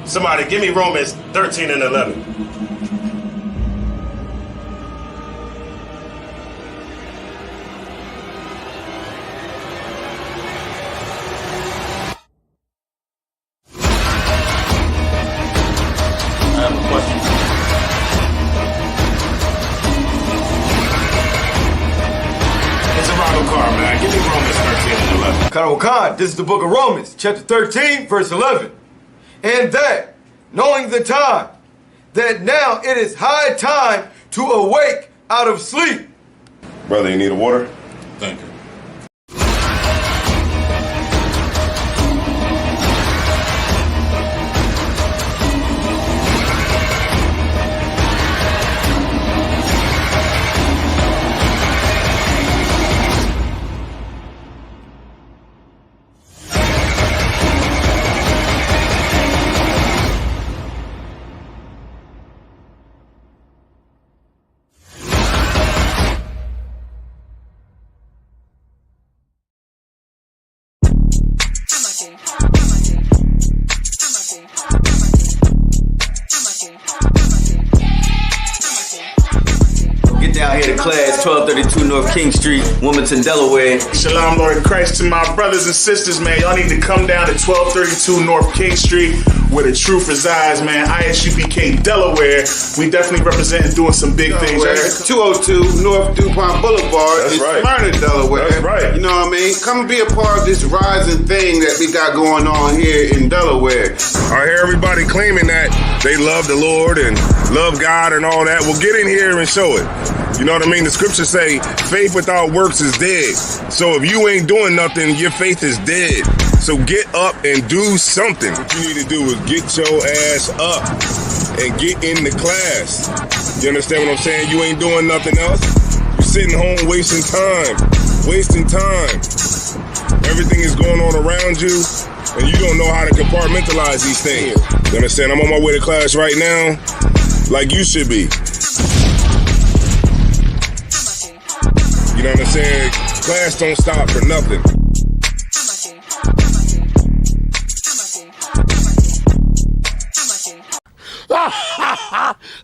Somebody, give me Romans 13 and 11. I have a question. It's a Ronald car, man. Give me Romans 13 and 11. Khan, this is the book of Romans, chapter 13, verse 11. And that, knowing the time, that now it is high time to awake out of sleep. Brother, you need a water? Thank you. Get down here to class, 1232 North King Street, Wilmington, Delaware. Shalom, Lord Christ, to my brothers and sisters, man. Y'all need to come down to 1232 North King Street, where the truth resides, man. Isupk, Delaware. We definitely representing doing some big things. 202 North DuPont Boulevard in Smyrna, Delaware. That's right. You know what I mean? Come and be a part of this rising thing that we got going on here in Delaware. I hear everybody claiming that they love the Lord and love God and all that. Well, get in here and show it. You know what I mean? The scriptures say faith without works is dead. So if you ain't doing nothing, your faith is dead. So get up and do something. What you need to do is get your ass up and get in the class. You understand what I'm saying? You ain't doing nothing else. You're sitting home wasting time. Everything is going on around you, and you don't know how to compartmentalize these things. You understand? I'm on my way to class right now, like you should be. You know what I'm saying? Class don't stop for nothing.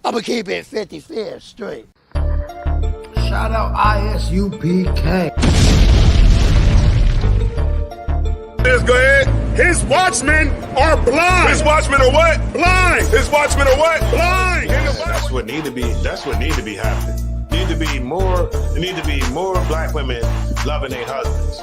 I'ma keep it 55th straight. Shout out Isupk. Let's go ahead. His watchmen are blind. His watchmen are what? Blind. His watchmen are what? Blind. That's what need to be happening. There need to be more black women loving their husbands.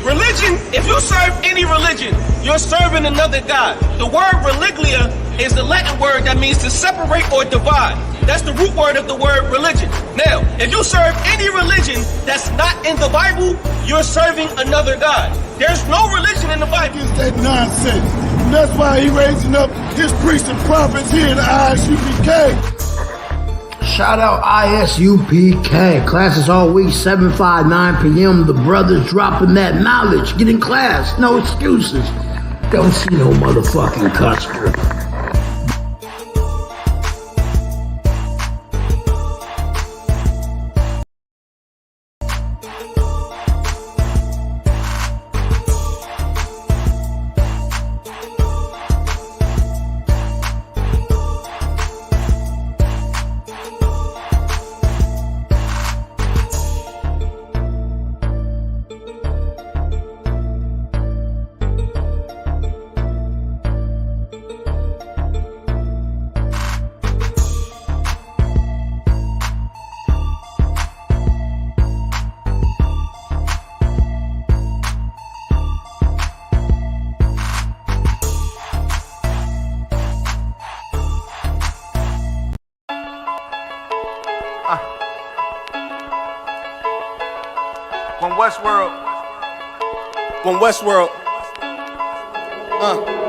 Religion, if you serve any religion, you're serving another God. The word religlia is the Latin word that means to separate or divide. That's the root word of the word religion. Now, if you serve any religion that's not in the Bible, you're serving another God. There's no religion in the Bible. It's that nonsense. And that's why he raising up his priests and prophets here in the Isupk. Shout out Isupk. Classes all week, 7, 5, 9 p.m. The brothers dropping that knowledge. Get in class. No excuses. Don't see no motherfucking customer. Westworld.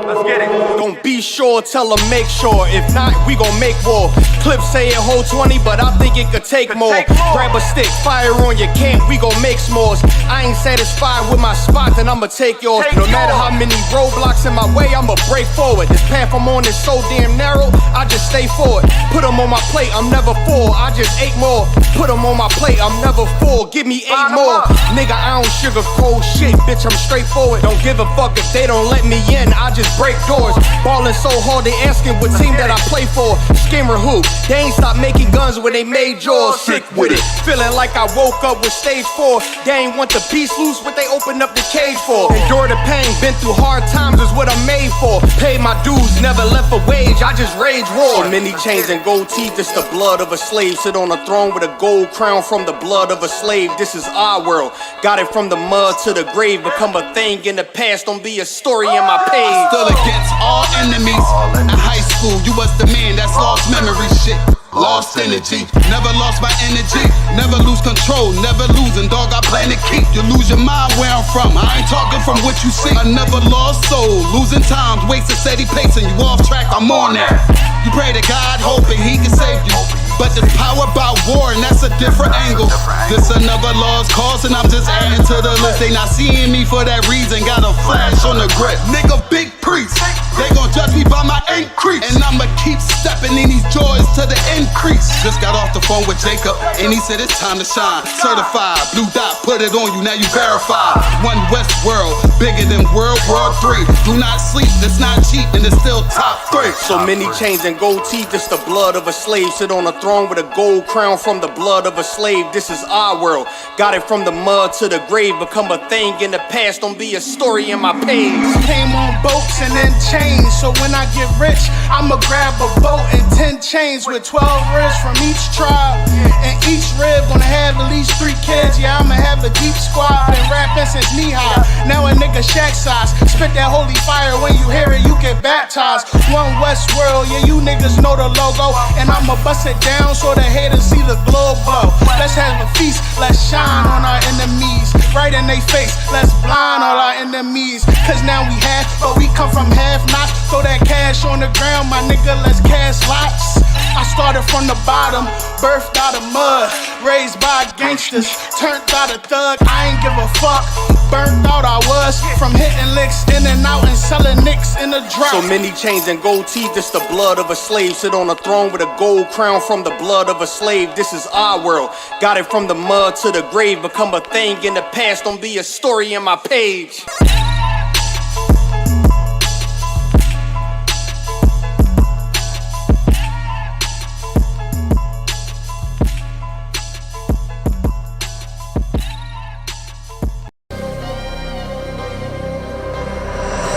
Let's get it. Don't be sure, tell them make sure. If not, we gon' make war. Clips say it hold 20, but I think it could take more. Grab a stick, fire on your camp, we gon' make s'mores. I ain't satisfied with my spot, then I'ma take yours. No matter how many roadblocks in my way, I'ma break forward. This path I'm on is so damn narrow, I just stay forward. Put them on my plate, I'm never full, I just ate more. Put them on my plate, I'm never full, give me 8 more. Nigga, I don't sugarcoat shit, bitch, I'm straightforward. Don't give a fuck if they don't let me in, I just break doors. Ballin' so hard, they asking what team that I play for. Skimmer who? They ain't stopped making guns when they made yours. Sick with it, feeling like I woke up with stage 4. They ain't want the beast loose, what they opened up the cage for. Endure the pain, been through hard times is what I'm made for. Paid my dues, never left a wage, I just rage war. So many chains and gold teeth, it's the blood of a slave. Sit on a throne with a gold crown from the blood of a slave. This is our world, got it from the mud to the grave. Become a thing in the past, don't be a story in my page. Stood against all enemies. In high school, you was the man that's lost memory shit. Lost energy, never lost my energy. Never lose control, never losing, dog, I plan to keep. You lose your mind where I'm from, I ain't talking from what you see. I never lost soul, losing times, wasting steady pacing. You off track, I'm on that. You pray to God, hoping he can save you. But there's power about war, and that's a different angle. This another lost cause, and I'm just adding to the list. They not seeing me for that reason, got a flash on the grip. Nigga, big priest, they gon' judge me by my increase. And I'ma keep stepping in these joys to the increase. Just got off the phone with Jacob, and he said it's time to shine. Certified, blue dot, put it on you, now you verified. One West world, bigger than World War III. Do not sleep, it's not cheap, and it's still top 3. So many chains and gold teeth, it's the blood of a slave. Sit on a throne with a gold crown from the blood of a slave. This is our world, got it from the mud to the grave. Become a thing in the past, don't be a story in my page. Came on boats and then chains, so when I get rich, I'ma grab a boat and 10 chains with 12 ribs from each tribe. And each rib gonna have at least 3 kids. Yeah, I'ma have the deep squad. Been rapping since knee high, now a nigga shack size. Spit that holy fire, when you hear it, you get baptized. One West world, yeah, you niggas know the logo. And I'ma bust it down so the haters see the glow glow. Let's have a feast, let's shine on our enemies. Right in they face, let's blind all our enemies. Cause now we have, but we come from half-nots. Throw that cash on the ground, my nigga, let's cast lots. I started from the bottom, birthed out of mud. Raised by gangsters, turned out a thug. I ain't give a fuck, burnt out I was. From hitting licks in and out and selling nicks in the drop. So many chains and gold teeth, it's the blood of a slave. Sit on a throne with a gold crown from the blood of a slave. This is our world, got it from the mud to the grave. Become a thing in the past, don't be a story in my page.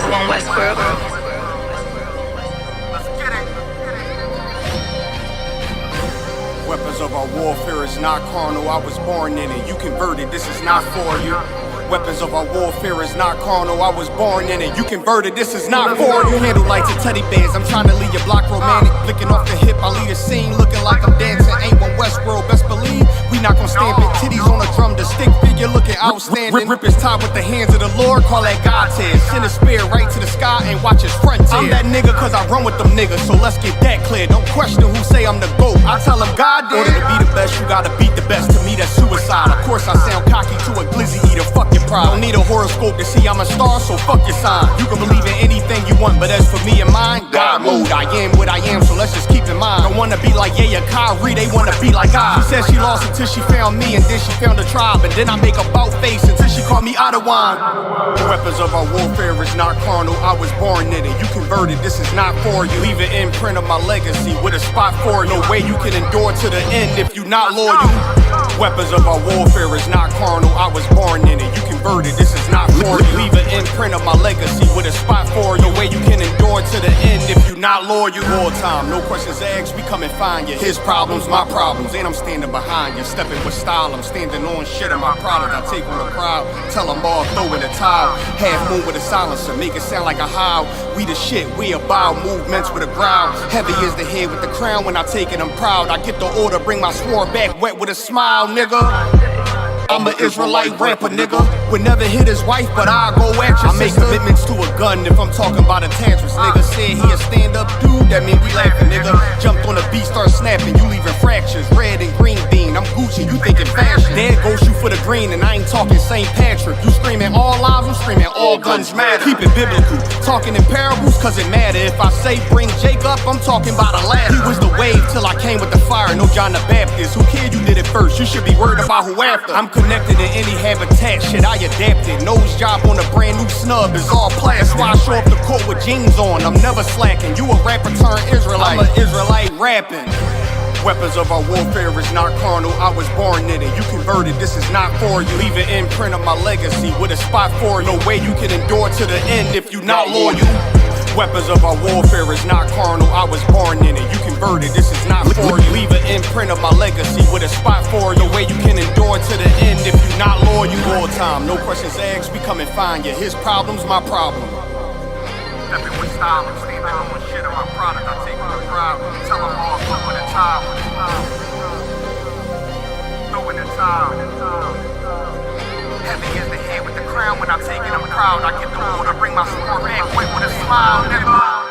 One Westbrook. Weapons of our warfare is not carnal, I was born in it. You converted, this is not for you. Weapons of our warfare is not carnal, I was born in it. You converted, this is not for you. Handle lights and teddy bears, I'm trying to leave your block romantic. Flicking off the hip, I lead a scene looking like I'm dancing. Ain't one Westworld, best believe we not gon' stand big titties on a drum. The stick figure looking outstanding. Rip his top with the hands of the Lord, call that God tears. Send a spear right to the sky and watch his front tear. I'm that nigga cause I run with them niggas, so let's get that clear. Don't question who say I'm the GOAT, I tell them God did. Order to be the best, you gotta beat the best. To me that's suicide. Of course I sound cocky to a glizzy eater, fuck your pride. Don't need a horoscope to see I'm a star, so fuck your sign. You can believe in anything you want, but as for me and mine, God mode. I am what I am, so let's just keep in mind. Don't wanna be like yeah, Kyrie, they wanna be like I. She said she lost until she found me, and then she found a tribe. And then I make a bout face until she called me out of wine. The weapons of our warfare is not carnal, I was born in it. You converted, this is not for you. Leave an imprint of my legacy with a spot for it. No way you can endure to the end if you not loyal. Weapons of our warfare is not carnal, I was born in it. You converted, this is not for you. Leave an imprint of my legacy with a spot for it. No way you can endure to the end if you not loyal. Wartime, no questions asked, we come and find you. His problems, my problems, and I'm standing behind you. Stepping with style, I'm standing on shit in my product. I take on the crowd, tell them all, throw in the towel. Half moon with a silencer, make it sound like a howl. We the shit, we about movements with a growl. Heavy is the head with the crown, when I take it I'm proud. I get the order, bring my sword back wet with a smile, nigga. I'm an Israelite rapper, nigga. Would never hit his wife, but I'll go at your I make commitments to a gun if I'm talking about a tantrums. Nigga said he a stand-up dude, that mean we laughing. Nigga jumped on the beat, start snapping, you leaving fractures. Red and green bean, I'm Gucci, you thinking fashion. Dad go shoot for the green, and I ain't talking St. Patrick. You screaming all lives, I'm screaming all guns matter. Keep it biblical, talking in parables, cause it matter. If I say bring Jake up, I'm talking about a ladder. He was the wave till I came with the fire, no John the Baptist. Who cared you did it first? You should be worried about who after. I'm connected in any habitat, shit I adapted. Nose job on a brand new snub is all plastic. That's why I show up the court with jeans on, I'm never slacking. You a rapper turned Israelite, I'm an Israelite rapping. Weapons of our warfare is not carnal, I was born in it. You converted, this is not for you. Leave an imprint of my legacy with a spot for you. No way you can endure to the end if you not loyal. Weapons of our warfare is not carnal, I was born in it. You converted, this is not for you. Leave an imprint of my legacy with a spot for you. No way you can endure to the end if you not loyal. All time, no questions asked, we come and find you. His problem's my problem. Everyone style, I'm sleeping on shit on my product. I take my pride, tell them all, throw in the towel. Throw in the towel. Heavy is the head with the crown when I take it, I'm proud. I get the water, bring my sport back, wait with a smile, nigga.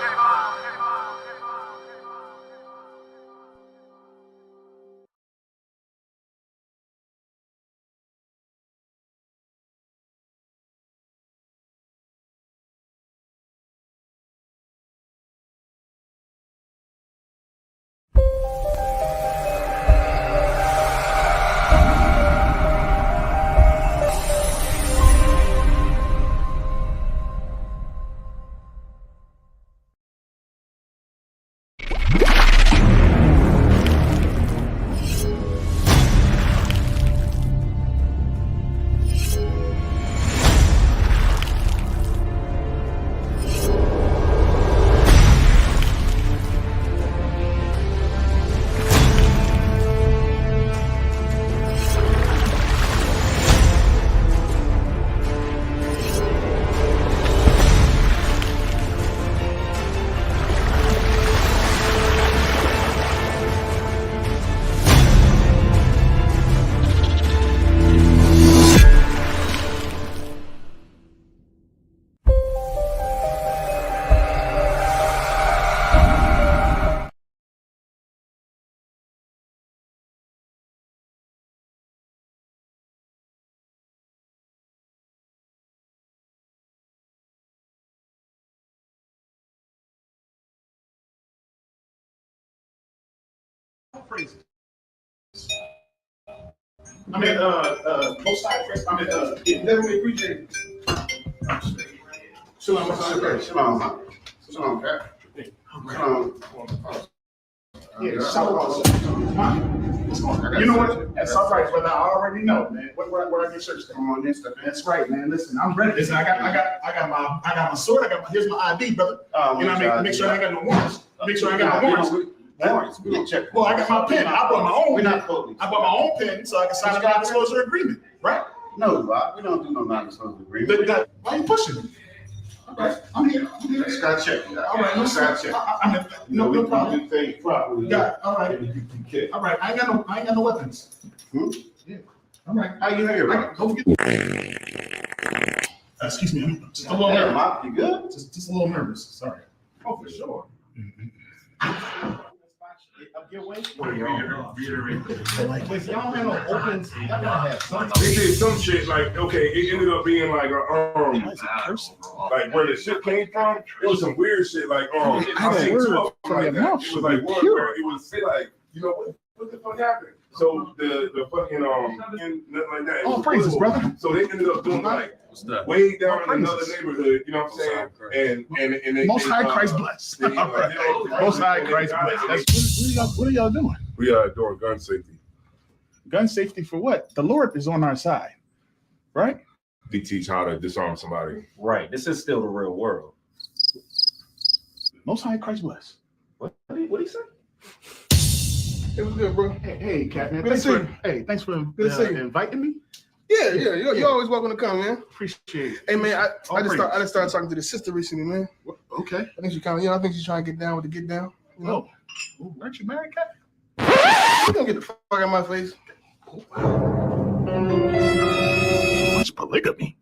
Crazy. I mean, both sides. I mean, definitely appreciate it. Shalom, Shalom, Cap. Yeah, shalom. What's going on? You know what? That's all right, brother. I already know, man. Where I get church from on this stuff. That's right, man. Listen, I'm ready. Listen, I got my sword. Here's my ID, brother. You know what I mean? Make sure I ain't got no warrants. Make sure I ain't got no warrants. Well, I got my pen. I bought my own. I bought my own pen so I can sign a non-disclosure agreement, right? No, Rob, we don't do no non-disclosure agreement. Why are you pushing me? All right, I'm here. Let's got check. All right, let's check. No problem. Got it. All right. All right. I ain't got no weapons. Yeah. All right. How you here, Rob? Don't forget. Excuse me. I'm just a little nervous. You good? Just a little nervous. Sorry. Oh, for sure. If y'all have no opens, y'all gotta have something. They did some shit like, okay, it ended up being like like where the shit came from. It was some weird shit like I seen two of them like that. It was like one where it was like, you know what the fuck happened? So the fucking nothing like that. Oh, praises, brother. So they ended up doing like way down in another neighborhood, you know what I'm saying? And they, Most High Christ bless. Most High Christ bless. What are y'all doing? We are doing gun safety. Gun safety for what? The Lord is on our side, right? We teach how to disarm somebody. Right. This is still the real world. Most High Christ bless. What did he say? It was good, bro. Hey, Cat, man. Thanks for inviting me. Yeah. You're always welcome to come, man. Appreciate it. Hey, man, I just started talking to the sister recently, man. Okay. I think she kind of, I think she's trying to get down with the get down. You know? Oh, aren't you married, Cat? You don't get the fuck out of my face. polygamy.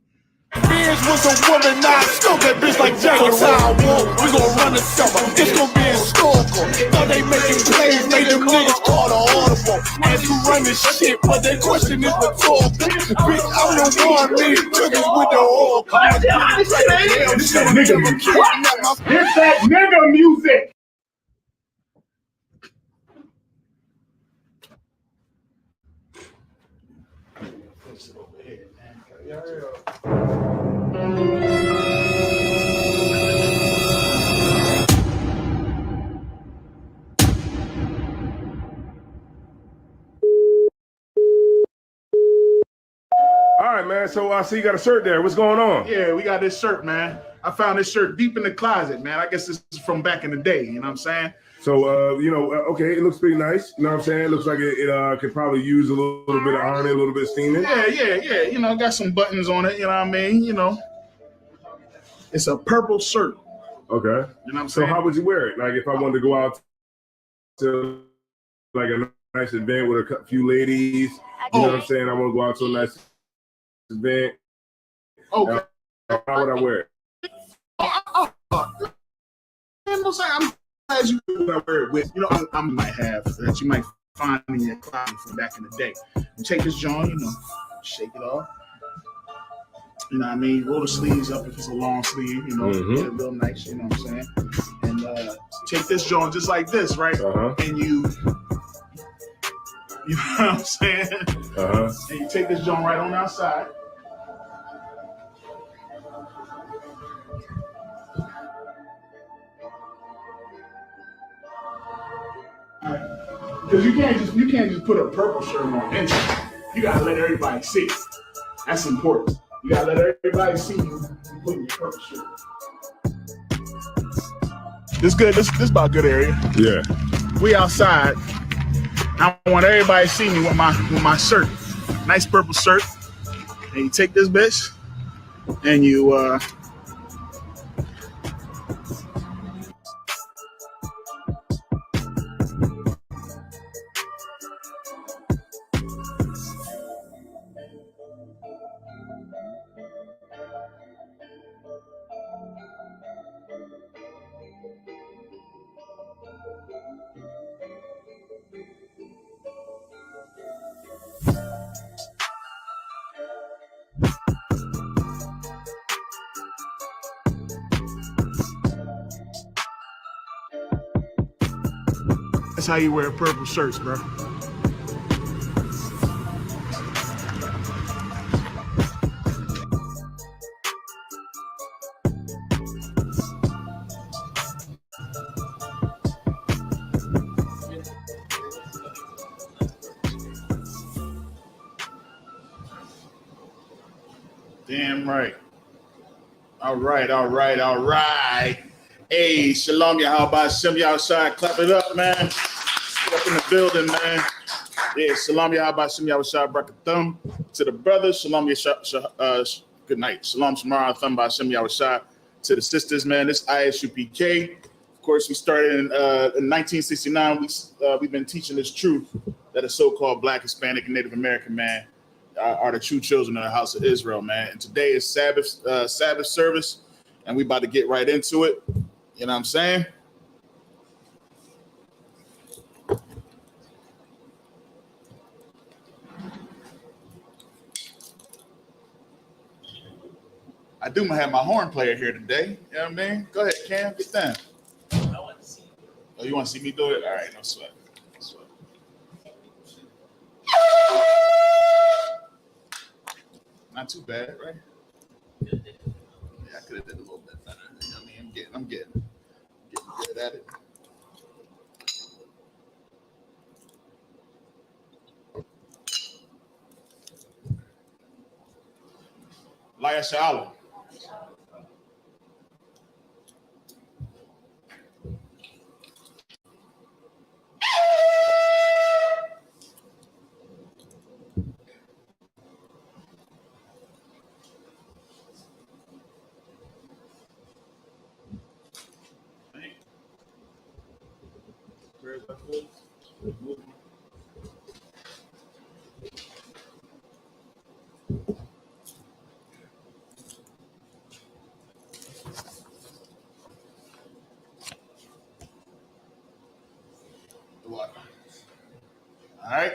Beers was a woman, now I still that bitch like Jackie Time Wolf. We gon' run the summer, it's gon' be historical. Thought they making plays, made them niggas call the audible. As you run this shit, but that question is rhetorical. Bitch, I'm the one, me triggers with the oil. This that nigga music. This that nigga music. All right, man. So I see you got a shirt there. What's going on? Yeah, we got this shirt, man. I found this shirt deep in the closet, man. I guess this is from back in the day. You know what I'm saying? So, okay, it looks pretty nice. You know what I'm saying? It looks like it could probably use a little bit of ironing, a little bit of steaming. Yeah. You know, got some buttons on it. You know what I mean? You know, it's a purple shirt. Okay. You know what I'm saying? So how would you wear it? Like if I wanted to go out to like a nice event with a few ladies, you know what I'm saying? I want to go out to a nice event. Okay. How would I wear it? I'm as you wear it with. You know, I might have that you might find in your closet from back in the day. You take this joint, you know, shake it off. You know what I mean? Roll the sleeves up if it's a long sleeve, you know, get it real nice, you know what I'm saying? And take this joint just like this, right? And you know what I'm saying? And you take this joint right on outside. Because you can't just put a purple shirt on anything. You gotta let everybody see. That's important. You gotta let everybody see you putting your purple shirt. This good. This about a good area. Yeah. We outside. I want everybody to see me with my shirt. Nice purple shirt. And you take this bitch and you that's how you wear purple shirts, bro. Damn right. All right. Hey, Shalom Yahweh Shem Yahushai. Clap it up, man. Get up in the building, man. Yeah, Shalom Yahweh Shem Yahushai. Brakathum. To the brothers, Shalom Yahweh. Good night. Shalom Shemara Thumb by Shem Yahushai. To the sisters, man. This Isupk. Of course, we started in 1969. We've been teaching this truth that a so-called Black, Hispanic, and Native American man are the true children of the house of Israel, man. And today is Sabbath service, and we about to get right into it. You know what I'm saying? I do have my horn player here today. You know what I mean? Go ahead, Cam, get down. I want to see you. Oh, you want to see me do it? All right, no sweat. Not too bad, right? Yeah, I could have did a little bit better. You know what I mean? I'm getting good at it. Laya Sha'ala. water. All right.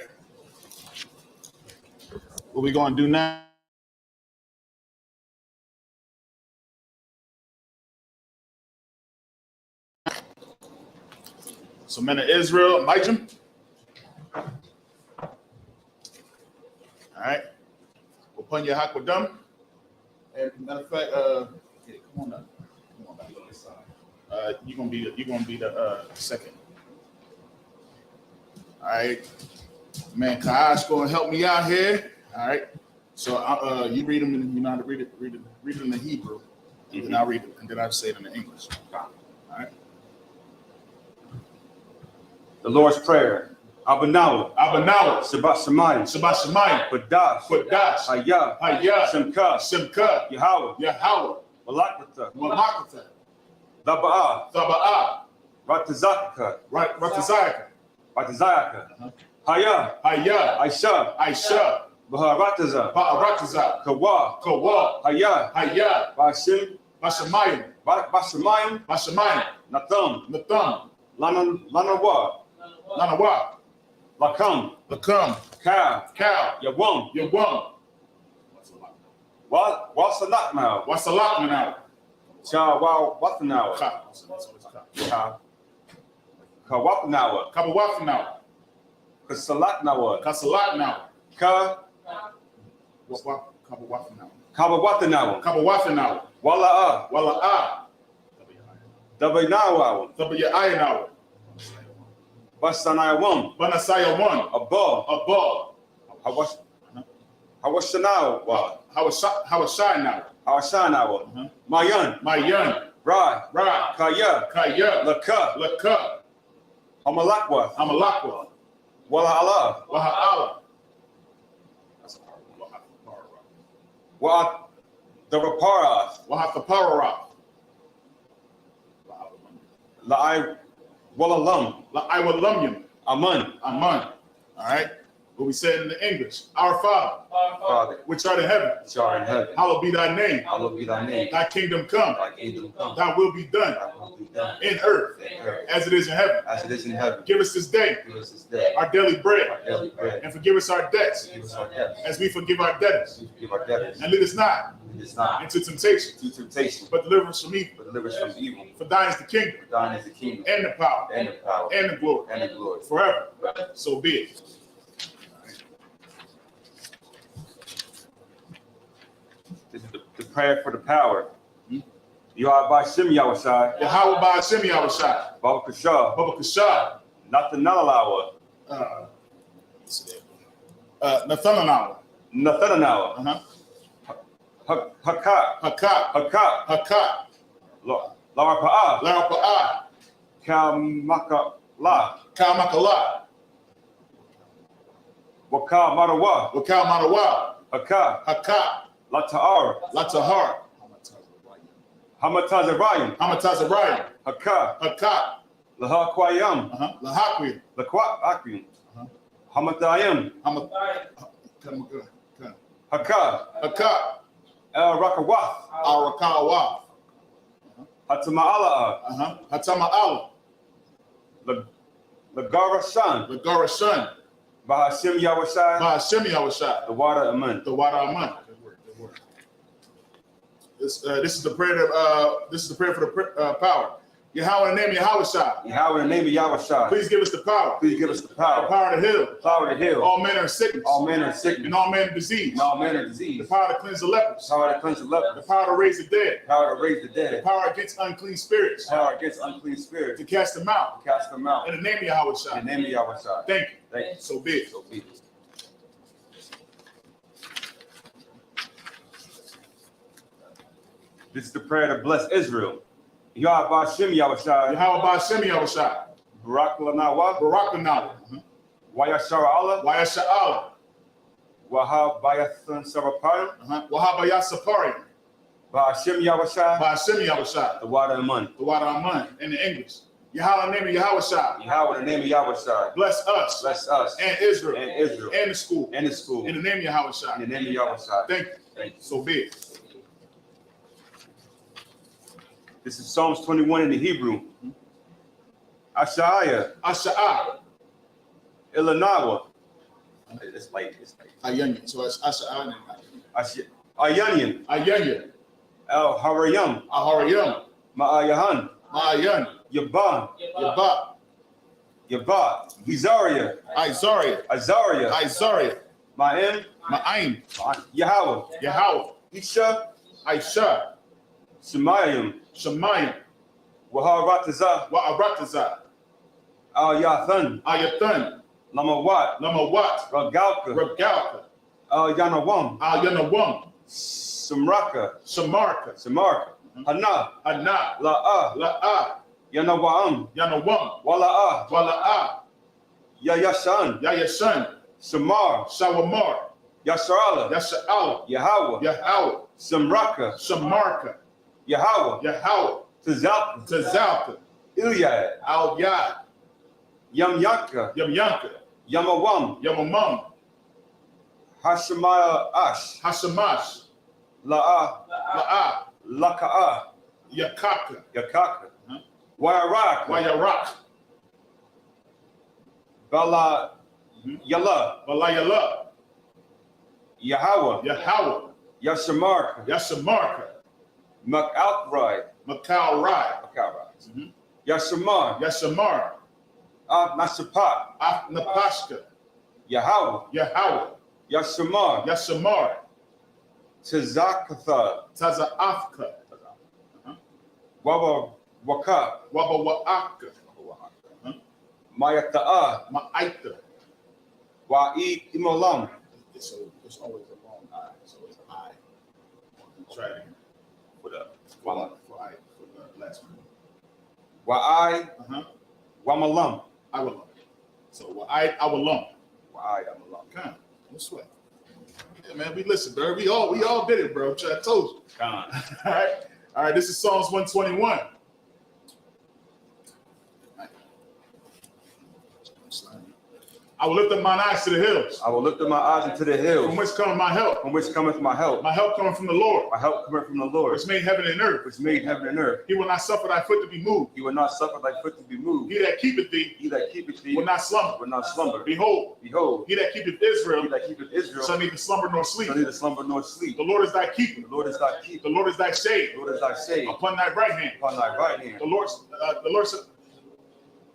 What we gonna do now? So, men of Israel, Micah. All right. We'll put your hak with them. And matter of fact, yeah, come on up. Come on back on this side. You're gonna be the second. All right. Man, Kai's gonna help me out here. All right. So you read them and you know how to read it in the Hebrew. And then I'll read it, and then I'll say it in the English. All right. The Lord's Prayer. Abanawa. Shabbat Shemayim. Qudash. Hayah. Simcha. Yahweh. Malakata. Daba'ah. Ratazaka. Hayah. Aisha. Ba'arataza. Kawa. Hayah. Bashamayim. Natham. Lanawa. Lakam. Cow. Yawam. Wasalakmanaw. Watanawa. Kawapanawa. Kasalaknawa. Kabawatanawa. Wala'ah. Dabayanawa. Banasaya one. Abba. Hawashanawa. Mayan. Ra. Kaya. Laka. Hamalakwa. Wala'ala. Wahataparath. La'awalamyum. Aman. All right. What we said in the English. Our Father, which art in heaven. Hallowed be thy name. Thy kingdom come. Thy will be done. In earth. As it is in heaven. Give us this day. Our daily bread. And forgive us our debts. As we forgive our debtors. And lead us not into temptation. But deliver us from evil. For thine is the kingdom. And the power. And the glory. Forever. So be it. This is the prayer for the power. Yahweh Ba'Shem Yahushai. Baba Kashah. Nathanalawa. Nathanawa. Hakat. Larapa'ah. Kalmakala. Wakal Marawa. Hakat. Latahar. Hamatazarayim. Hakat. Lahakwayam. Lakwayam. Hamatayim. Hakat. El Rakawath. Hatama'ala. Lagarashan. Ba'Shem Yahushai. The water Aman. Good word. This is the prayer. This is the prayer for the power. Yahweh in the name of Yahushai. Please give us the power. The power to heal. All manner of sickness. And all manner of disease. The power to cleanse the lepers. The power to raise the dead. The power against unclean spirits. To cast them out. In the name of Yahushai. Thank you. So be it. This is the prayer to bless Israel. Yahweh Ba'Shem Yahushai. Barak Lanawa. Wayashara Allah. Wahab Bayathan Sarapayim. Ba'Shem Yahushai. The water Aman. In the English. Yahweh in the name of Yahushai. Bless us. And Israel. And the school. In the name of Yahushai. Thank you. So be it. This is Psalms 21 in the Hebrew. Asha'ah. Illinois. It's like Ayunion. So it's Asha Ayunion. Ayunion. Al Harayam. Al Harayam. Ma'ayahan. Ma'ayan. Yaban. Yaba. Yaba. Izaria. Izaria. Azaria. Izaria. Ma'im. Ma'aim. Yahweh. Yahweh. Isha. Aisha. Shemayim. Shemayim. Waharataza. Wa'arataza. Al Yathan. Ayathan. Lamawat. Lamawat. Ragalka. Ragalka. Al Yanawam. Al Yanawam. Samarka. Samarka. Samarka. Hana. Hana. La'a. La'a. Yanawam. Yanawam. Wala'a. Wala'a. Yayashan. Yayashan. Shamar. Shawamar. Yasharala. Yasha'ala. Yahweh. Yahweh. Samraka. Shamarka. Yahweh. Yahweh. Tazalka. Tazalka. Ilyad. Al Yad. Yamyanka. Yamyanka. Yamawam. Yamamam. Hashamaya Ash. Hashamash. La'a. La'a. Laka'a. Yakaka. Yakaka. Wayarak. Wayarak. Bala. Yala. Balayala. Yahweh. Yahweh. Yashamarka. Yashamarka. Makalrai. Makalrai. Yashamar. Yashamar. Nashapat. Napashka. Yahweh. Yahweh. Yashamar. Yashamar. Tazakatha. Tazaafka. Waba Waka. Waba Wa'aka. Mayata'a. Ma'aita. Wa'i Imolam. So it's always a long I. So it's I. Try it again. For the for the last one. Wa'i. Wamalam. I will lump. So I will lump. Wa'i Amalam. Come on. No sweat. Yeah, man, we listen, bro. We all did it, bro. I told you. Come on. All right. This is Psalms 121. I will lift up mine eyes to the hills. I will lift up my eyes into the hills. From which cometh my help? From which cometh my help? My help cometh from the Lord. My help cometh from the Lord. Which made heaven and earth. Which made heaven and earth. He will not suffer thy foot to be moved. He will not suffer thy foot to be moved. He that keepeth thee. He that keepeth thee. Will not slumber. Will not slumber. Behold. Behold. He that keepeth Israel. He that keepeth Israel. Shall neither slumber nor sleep. Shall neither slumber nor sleep. The Lord is thy keeper. The Lord is thy keeper. The Lord is thy shade. The Lord is thy shade. Upon thy right hand. Upon thy right hand. The Lord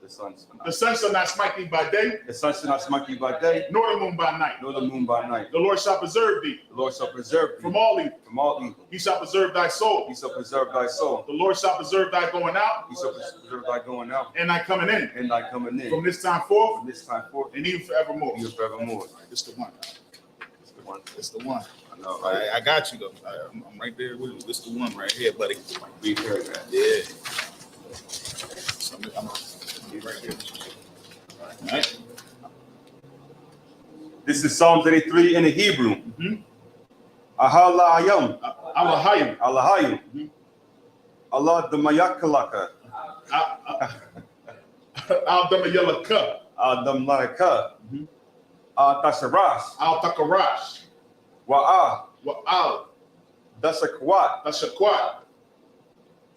The sun shall not smite thee by day. The sun shall not smite thee by day. Nor the moon by night. Nor the moon by night. The Lord shall preserve thee. The Lord shall preserve thee. From all evil. From all evil. He shall preserve thy soul. He shall preserve thy soul. The Lord shall preserve thy going out. He shall preserve thy going out. And thy coming in. And thy coming in. From this time forth. From this time forth. And even forevermore. Even forevermore. It's the one. It's the one. It's the one. I know, right? I got you though. I'm right there with you. It's the one right here, buddy. Be here, man. Yeah. So I'm be right here. All right. This is Psalm 33 in the Hebrew. Ahalayam. Alahayim. Alahayim. Allah Damayakalaka. Al-Damayalaka. Al-Damalaka. Al-Tasharash. Al-Takarash. Wa'ah. Wa'al. Dasakwat. Dashakwat.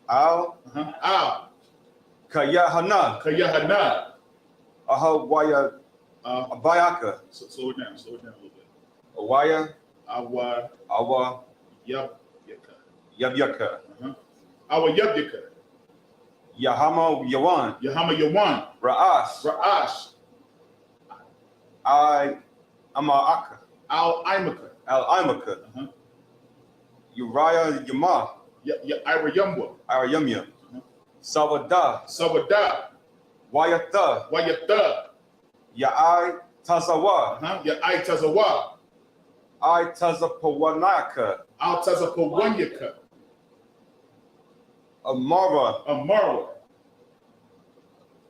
Al. Al. Kayahana. Kayahana. Ahawaya. Abayaka. So slow it down a little bit. Awaya. Awa. Awa. Yabyaka. Yabyaka. Awa Yabyaka. Yahama Yawan. Yahama Yawan. Ra'ash. Ra'ash. Ama'aka. Al-Imaka. Al-Imaka. Uriah Yama. Ira Yumwa. Ira Yumya. Sawada. Sawada. Wayatha. Wayatha. Ya'ai Tazawa. Ya'ai Tazawa. I Tazapawanaka. Al Tazapawanyaka. Amara. Amara.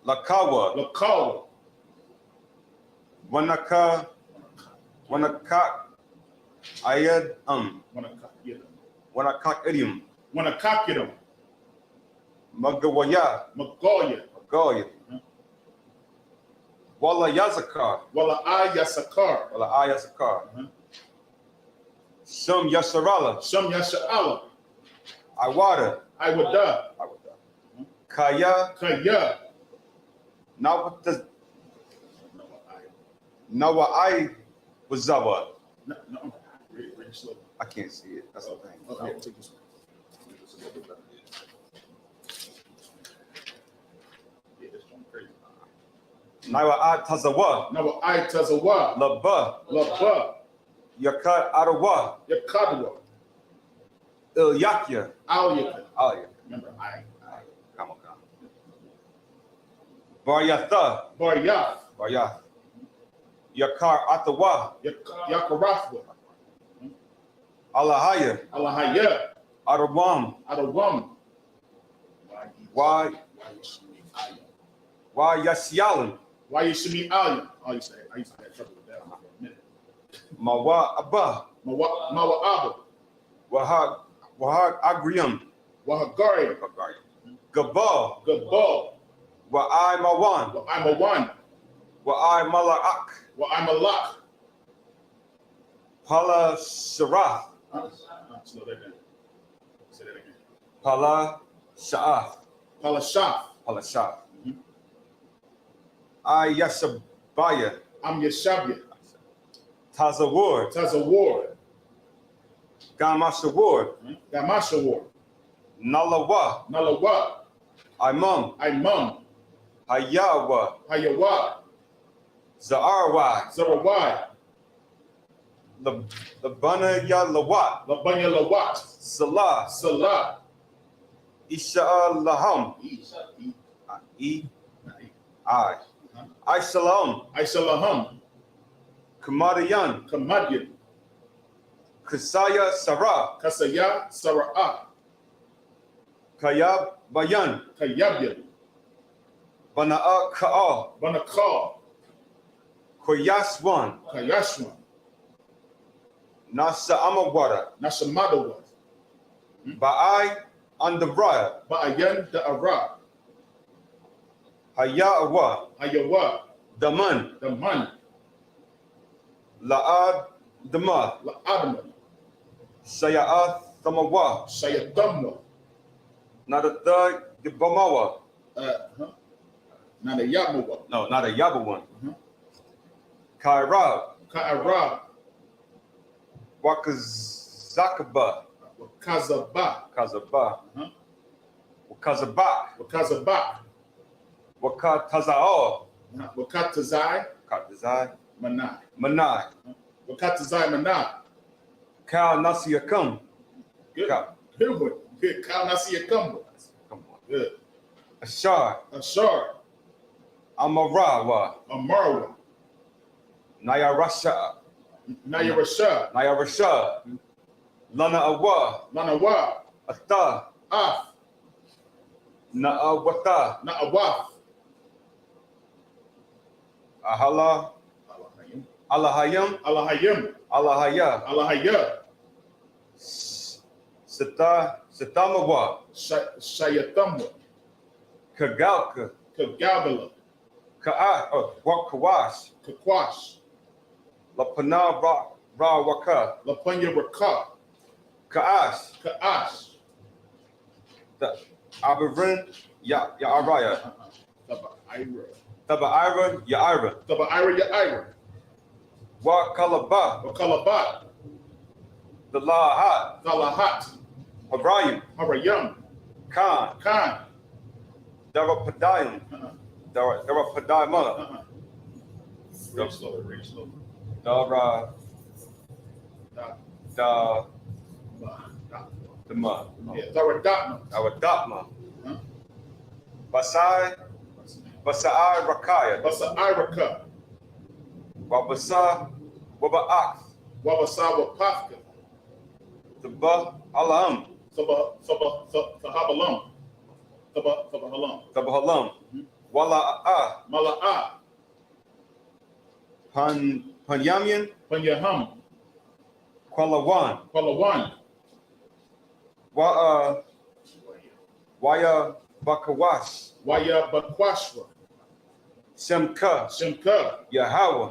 Lakawa. Lakawa. Wanaka. Wanakak. Ayad. Wanakak idiom. Wanakak idiom. Magawaya. Magoya. Magoya. Wala Yazakar. Wala Ayasakar. Wala Ayasakar. Shum Yasharala. Shum Yasharala. Iwada. Iwada. Kaya. Kaya. Now what does Nawa I Wazawa. No. Read it slow. I can't see it. That's the thing. Okay, take this one. Yeah, this one crazy. Nawa I Tazawa. Nawa I Tazawa. Laba. Yakat Arawa. Yakadwa. Yakya. Alyaka. Remember, I. Come on. Baryatha. Baryath. Yakar Atawa. Yakarathwa. Alahaya. Arawam. Why Yasyalan. Why you should meet Alia? Oh, you say, I used to have trouble with that for a minute. Mawa Abba. Mawa Abba. Wahag Agrium. Wahagari. Gabal. Wa I Mawan. Wa I Malak. I'm a lock. Pala Sharath. Slow that down. Say that again. Pala Sha'ath. Palashaf. I Yashabaya. I'm Yeshabya. Tazawar. Gamashawar. Nalawa. Imam. Hayawa. Zarawai. Labana Lawat. Salah. Isha Laham. I Salam. Kamadiyan. Kasaya Sarah. Kayab Bayan. Bana'a Ka'a. Koyaswan. Nasa Amawada. Ba'ai Andabraya. Ba'ayan da Ara. Hayawa. Daman. La'ad Dama. Saya'ath Tamawa. Nadata Gibamawa. Not a Yabawa. No, not a Yabawan. Kairab. Wakazakaba. Kazaba. Wakazabak. Wakatazao. Wakatazai. Manai. Wakatazai Manai. Kal Nasiakam. Good one. Good. Kal Nasiakam. Come on. Good. Ashar. Amarawa. Nayarasha. Lana Awa. Ata. Na'awata. Ahala. Alahaya. Sitamawa. Shayatamwa. Kagalka. Kagabala. Kakwash. Lapana Rawaka. Lapanya Raka. Ka'ash. The Abirin Ya'araya. Taba Ira Ya'ira. Wa Kalaba. The Lahat. Habrayim. Khan. Darapadayim. Darapadayim. Real slow. Dara. Daradatma. Basai Rakaya. Wabasa Waba'ak. Wapafka. Taba Alam. Sahabalam. Tabahalam. Mala'a. Panyamyan. Panyaham. Kwalawan. Waya Bakawash. Semka. Yahawa.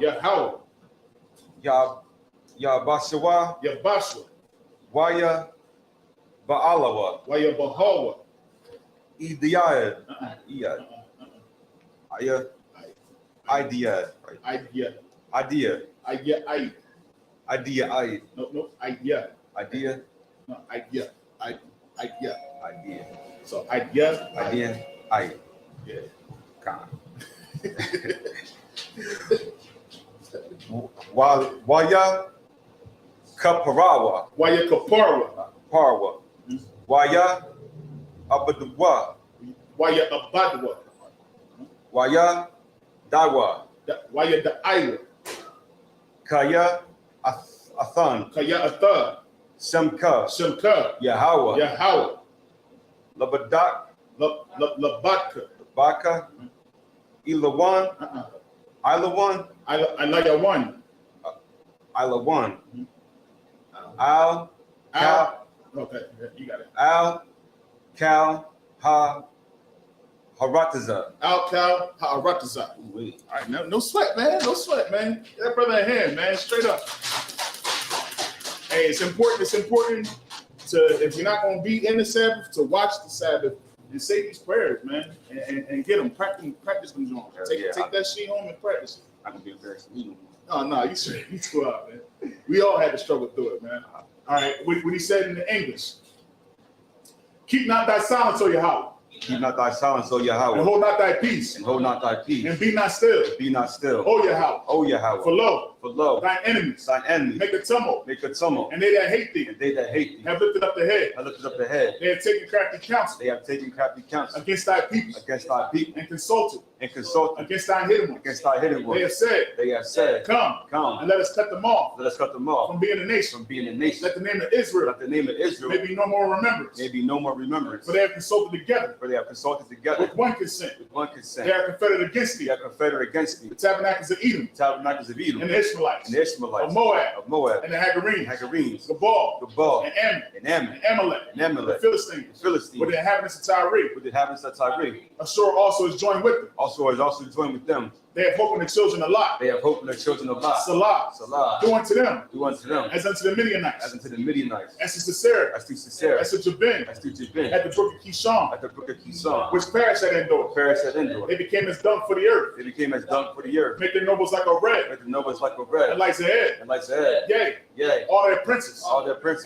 Bashawa. Waya Baalawa. Bahawa. Idiyad. Idiyad. Idea. Idea. Idea. Idea. No. Idea. Idea. No. Idea. Idea. Idea. So idea. Idea. Yeah. Con. Waya Kaparawa. Waya Kaparawa. Parwa. Waya Abadwa. Waya Abadwa. Waya Dawa. Waya Daiwa. Kaya Athan. Kaya Athan. Semka. Yahweh. Labadak. Labatka. Baka. Ilawan. Ilawan. Ilawan. Ilawan. Al. Cal. Okay, you got it. Al. Cal. Harataza. Al Cal Harataza. All right, no sweat, man. No sweat, man. Get that brother a hand, man. Straight up. Hey, it's important. It's important to, if you're not going to be in the Sabbath, to watch the Sabbath and say these prayers, man, and get them, practice them, John. Take that shit home and practice. I'm gonna be embarrassed. No, you straight. You too out, man. We all had to struggle through it, man. All right, what he said in the English. Keep not thy silence, O Yahweh. Keep not thy silence, O Yahweh. And hold not thy peace. And hold not thy peace. And be not still. Be not still. O Yahweh. O Yahweh. For lo, thine enemies. Make a tumult. And they that hate thee. Have lifted up the head. They have taken crafty counsel. Against thy people. And consulted. Against thy hidden ones. They have said. Come. And let us cut them off. From being a nation. Let the name of Israel. May be no more remembrance. For they have consulted together. With one consent. They are confederate against thee. The tabernacles of Edom. And the Ishmaelites. Of Moab. And the Hagarenes. Gabal. And Ammon. And Amalek. The Philistines. With the inhabitants of Tyre. Ashur also is joined with them. They have hope in the children of Lot. Salah. Do unto them. As unto the Midianites. As to Sisera. As to Jabin. At the brook of Kishon. Which perished at Endor. They became as dung for the earth. Make their nobles like a red. And like Zehed. Yea. All their princes.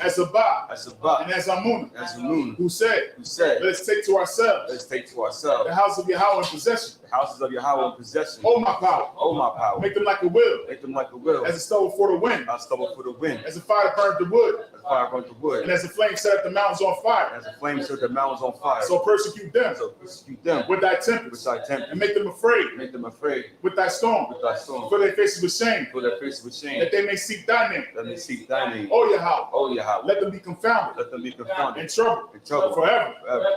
As Zabah. And as Amunah. Who said. Let us take to ourselves. The house of Yahweh in possession. Oh my power. Make them like a will. As a stubble for the wind. As a fire burns the wood. And as a flame set the mountains on fire. So persecute them. With thy tempest. And make them afraid. With thy storm. For their faces with shame. That they may seek thy name. Oh Yahweh. Let them be confounded. In trouble. Forever.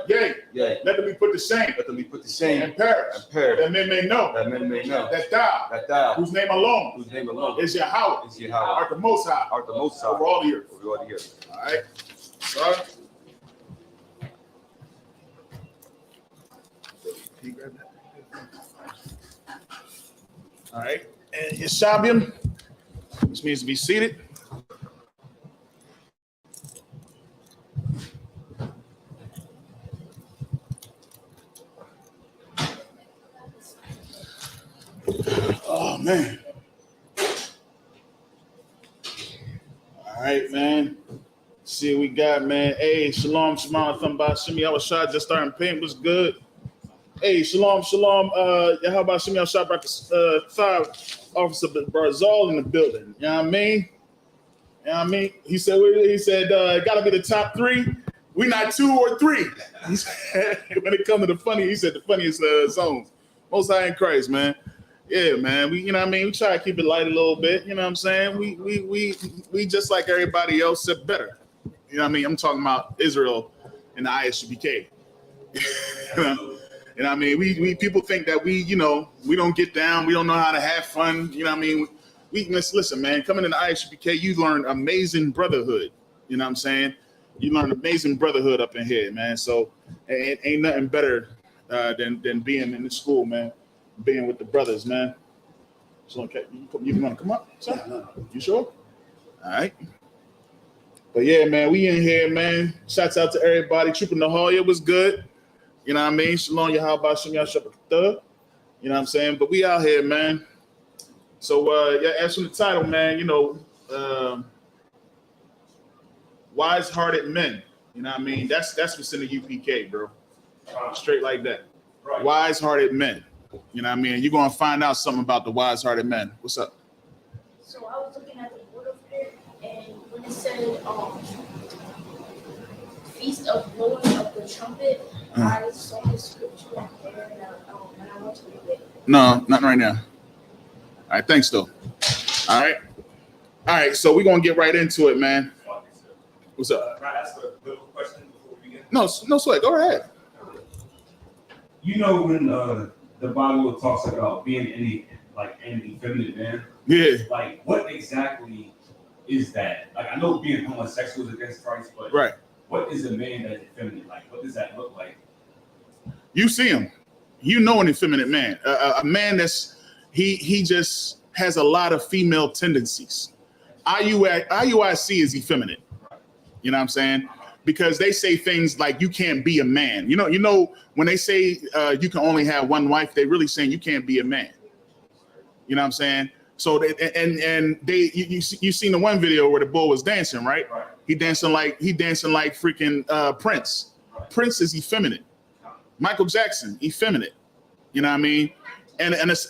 Yea. Let them be put to shame. And perish. That men may know. That thou, whose name alone is Yahweh, art the Most High, over all the earth. All right, sorry. All right, and Yeshabium, which means to be seated. Oh man. All right, man. See what we got, man. Hey, shalom, thumba, shimi. I was shot just starting paint was good. Hey, shalom. How about shimi? I shot back 5 Officer Barzal in the building. You know what I mean? He said, gotta be the top 3. We not 2 or 3. He said, when it comes to the funny, he said the funniest zones. Most High in Christ, man. Yeah, man. We try to keep it light a little bit. You know what I'm saying? We just like everybody else, except better. You know what I mean? I'm talking about Israel and the ISUPK. You know what I mean? We people think that we don't get down. We don't know how to have fun. You know what I mean? Listen, man. Coming in the ISUPK, you learn amazing brotherhood. You know what I'm saying? You learn amazing brotherhood up in here, man. So it ain't nothing better than being in the school, man. Being with the brothers, man. So okay, you want to come up? Sir? You sure? All right. But yeah, man, we in here, man. Shouts out to everybody. Trooping the hall, it was good. You know what I mean? Shalom, Yahweh, Shem Yahshua. You know what I'm saying? But we out here, man. So yeah, as from the title, man, you know, wise-hearted men. You know what I mean? That's what's in the UPK, bro. Straight like that. Right. Wise-hearted men. You know what I mean? You're gonna find out something about the wise-hearted men. What's up? So I was looking at the board over there, and when it said Feast of Blowing of the Trumpet, I saw the scripture up there, and I want to read it. No, not right now. All right, thanks though. All right. So we're gonna get right into it, man. What's up? Can I ask a little question before we begin? No sweat. Go ahead. You know when the Bible talks about being an effeminate man? Yeah. Like, what exactly is that? Like, I know being homosexual is against Christ, but right. What is a man that's effeminate? Like, what does that look like? You see him. You know an effeminate man. A man that's he just has a lot of female tendencies. IUIC is effeminate. You know what I'm saying? Because they say things like you can't be a man. You know when they say you can only have one wife, they really saying you can't be a man. You know what I'm saying? So you seen the one video where the bull was dancing, right? He dancing like freaking Prince. Prince is effeminate. Michael Jackson, effeminate. You know what I mean? And it's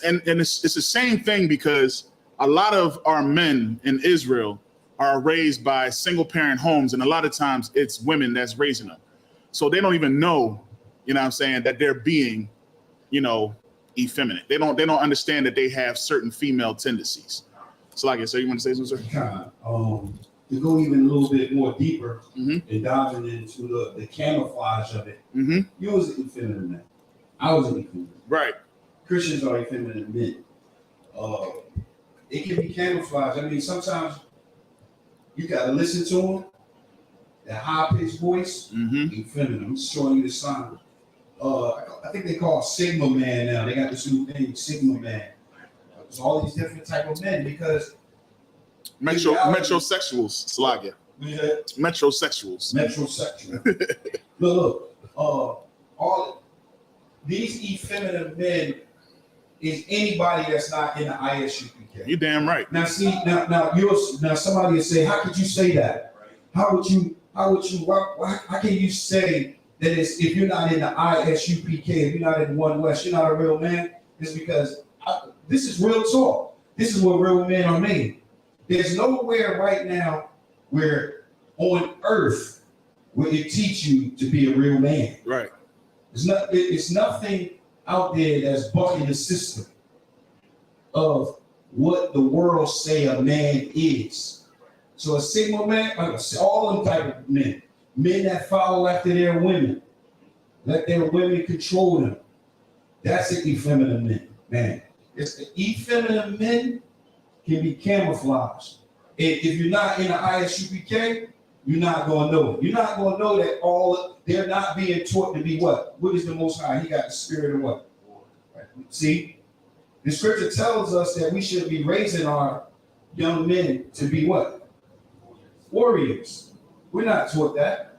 the same thing because a lot of our men in Israel are raised by single parent homes, and a lot of times it's women that's raising them. So they don't even know, you know what I'm saying, that they're being, you know, effeminate. They don't understand that they have certain female tendencies. So like I said, you want to say something, sir? To go even a little bit more deeper and diving into the camouflage of it, you was an effeminate man. I was an effeminate. Right. Christians are effeminate men. It can be camouflaged. I mean, sometimes you gotta listen to them. That high-pitched voice, effeminate. I'm showing you the sign. I think they call it Sigma Man now. They got this new thing, Sigma Man. It's all these different type of men because metrosexuals, Slagia. Metrosexuals. Look, all these effeminate men is anybody that's not in the ISUPK. You damn right. Now see, now somebody will say, how could you say that? How can you say that it's, if you're not in the ISUPK, if you're not in One West, you're not a real man? It's because this is real talk. This is what real men are made. There's nowhere right now where on earth where it teach you to be a real man. Right. It's nothing out there that's bucking the system of what the world say a man is. So a Sigma man, like all them type of men that follow after their women, let their women control them. That's an effeminate man. It's the effeminate men can be camouflaged. If you're not in the ISUPK, you're not going to know it. You're not going to know that they're not being taught to be what? What is the Most High? He got the spirit of what? Right. See, the scripture tells us that we should be raising our young men to be what? Warriors. We're not taught that.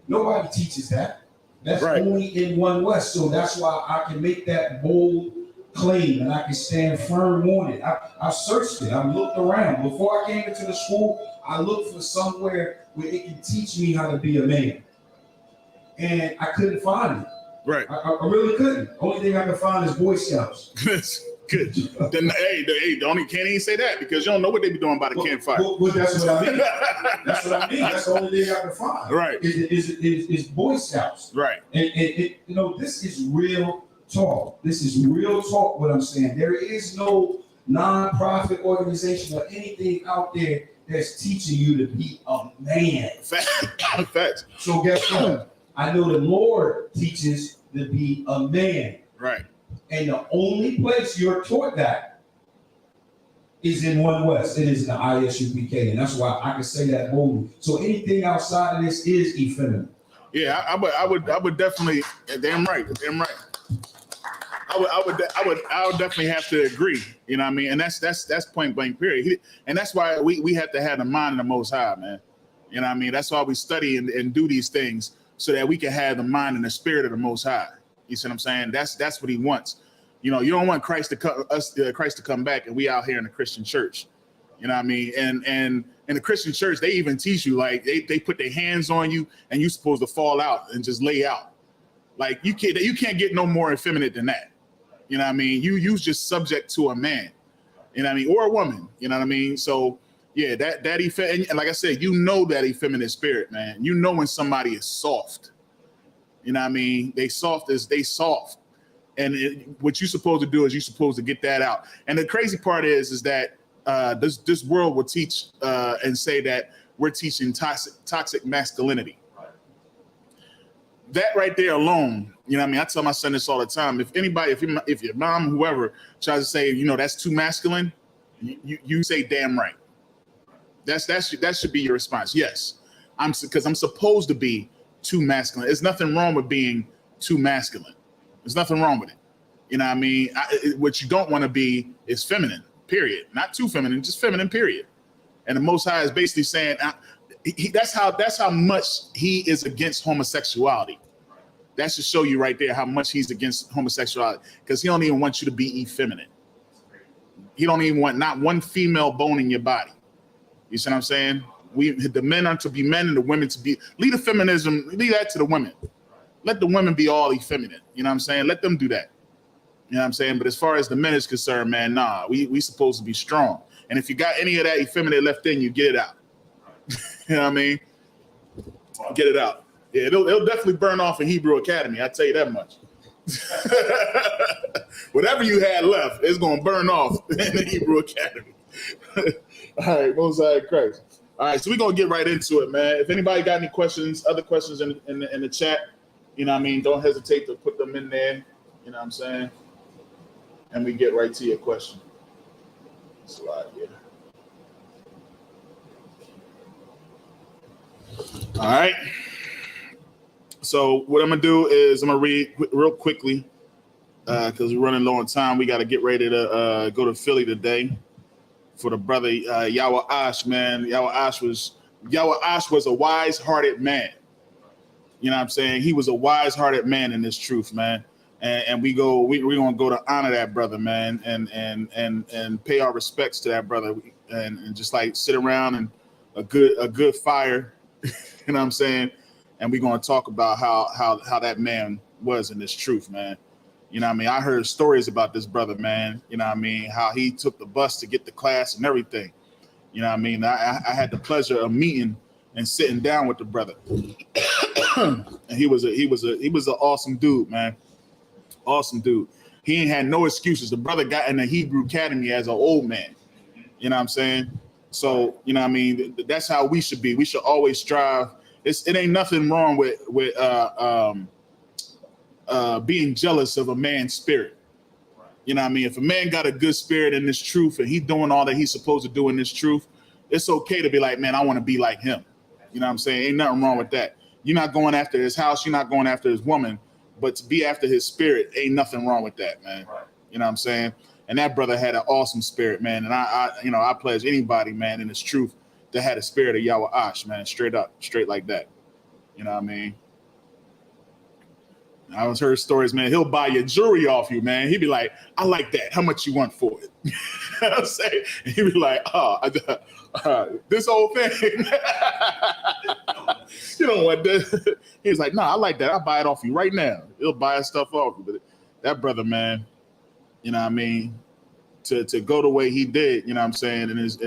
Nobody teaches that. That's right. Only in One West. So that's why I can make that bold claim and I can stand firm on it. I searched it. I looked around. Before I came into the school, I looked for somewhere where it can teach me how to be a man. And I couldn't find it. Right. I really couldn't. Only thing I could find is Boy Scouts. Good. Then can't even say that because you don't know what they be doing by the campfire. Well, that's what I mean. That's what I mean. That's the only thing I can find. Right. Is Boy Scouts. Right. And this is real talk. This is real talk. What I'm saying. There is no non-profit organization or anything out there that's teaching you to be a man. Facts. So guess what? I know the Lord teaches to be a man. Right. And the only place you're taught that is in One West. It is in the ISUPK. And that's why I can say that boldly. So anything outside of this is effeminate. Yeah, I would definitely, damn right. I would definitely have to agree. You know what I mean? And that's point blank period. And that's why we have to have the mind of the Most High, man. You know what I mean? That's why we study and do these things so that we can have the mind and the spirit of the Most High. You see what I'm saying? That's what he wants. You know, you don't want Christ to come back, and we out here in the Christian church. You know what I mean? And in the Christian church, they even teach you, like, they put their hands on you and you're supposed to fall out and just lay out. Like, you can't get no more effeminate than that. You know what I mean? You just subject to a man, you know what I mean, or a woman. You know what I mean? So yeah, that and like I said, you know that effeminate spirit, man. You know when somebody is soft. You know what I mean? They soft. And what you're supposed to do is you're supposed to get that out. And the crazy part is that this world will teach and say that we're teaching toxic masculinity. That right there alone, you know what I mean? I tell my son this all the time. If your mom, whoever tries to say, you know, that's too masculine, you say damn right. That should be your response. Yes, because I'm supposed to be too masculine. There's nothing wrong with being too masculine. There's nothing wrong with it. You know what I mean? What you don't want to be is feminine, period. Not too feminine, just feminine, period. And the Most High is basically saying that's how much he is against homosexuality. That should show you right there how much he's against homosexuality, because he don't even want you to be effeminate. He don't even want not one female bone in your body. You see what I'm saying? The men are to be men and the women to be. Leave that to the women. Let the women be all effeminate. You know what I'm saying? Let them do that. You know what I'm saying? But as far as the men is concerned, man, nah, we supposed to be strong. And if you got any of that effeminate left in you, get it out. You know what I mean? Get it out. Yeah, it'll definitely burn off in Hebrew Academy. I tell you that much. Whatever you had left, it's gonna burn off in the Hebrew Academy. All right, Most High Christ. All right, so we're gonna get right into it, man. If anybody got any questions, other questions in the chat, you know what I mean, don't hesitate to put them in there. You know what I'm saying? And we get right to your question. Slide here. All right. So what I'm gonna do is I'm gonna read real quickly because we're running low on time. We got to get ready to go to Philly today for the brother Yawa Ash, man. Yawa Ash was a wise-hearted man. You know what I'm saying? He was a wise-hearted man in this truth, man. And we're gonna go to honor that brother, man, and pay our respects to that brother, and just like sit around and a good fire, you know what I'm saying? And we're gonna talk about how that man was in this truth, man. You know what I mean? I heard stories about this brother, man. You know what I mean? How he took the bus to get to class and everything. You know what I mean? I had the pleasure of meeting and sitting down with the brother. And he was an awesome dude, man. Awesome dude. He ain't had no excuses. The brother got in the Hebrew Academy as an old man. You know what I'm saying? So, you know what I mean? That's how we should be. We should always strive. It ain't nothing wrong with being jealous of a man's spirit. You know what I mean? If a man got a good spirit in this truth and he's doing all that he's supposed to do in this truth, it's okay to be like, man, I want to be like him. You know what I'm saying? Ain't nothing wrong with that. You're not going after his house. You're not going after his woman. But to be after his spirit, ain't nothing wrong with that, man. Right. You know what I'm saying? And that brother had an awesome spirit, man. And I pledge anybody, man, in this truth that had a spirit of Yahweh Ash, man, straight like that. You know what I mean? I was heard stories, man. He'll buy your jewelry off you, man. He'd be like, I like that. How much you want for it? You know what I'm saying? And he'd be like, this whole thing. You know what? He's like, no, I like that. I'll buy it off you right now. He'll buy his stuff off you. But that brother, man, you know what I mean? To go the way he did, you know what I'm saying, in his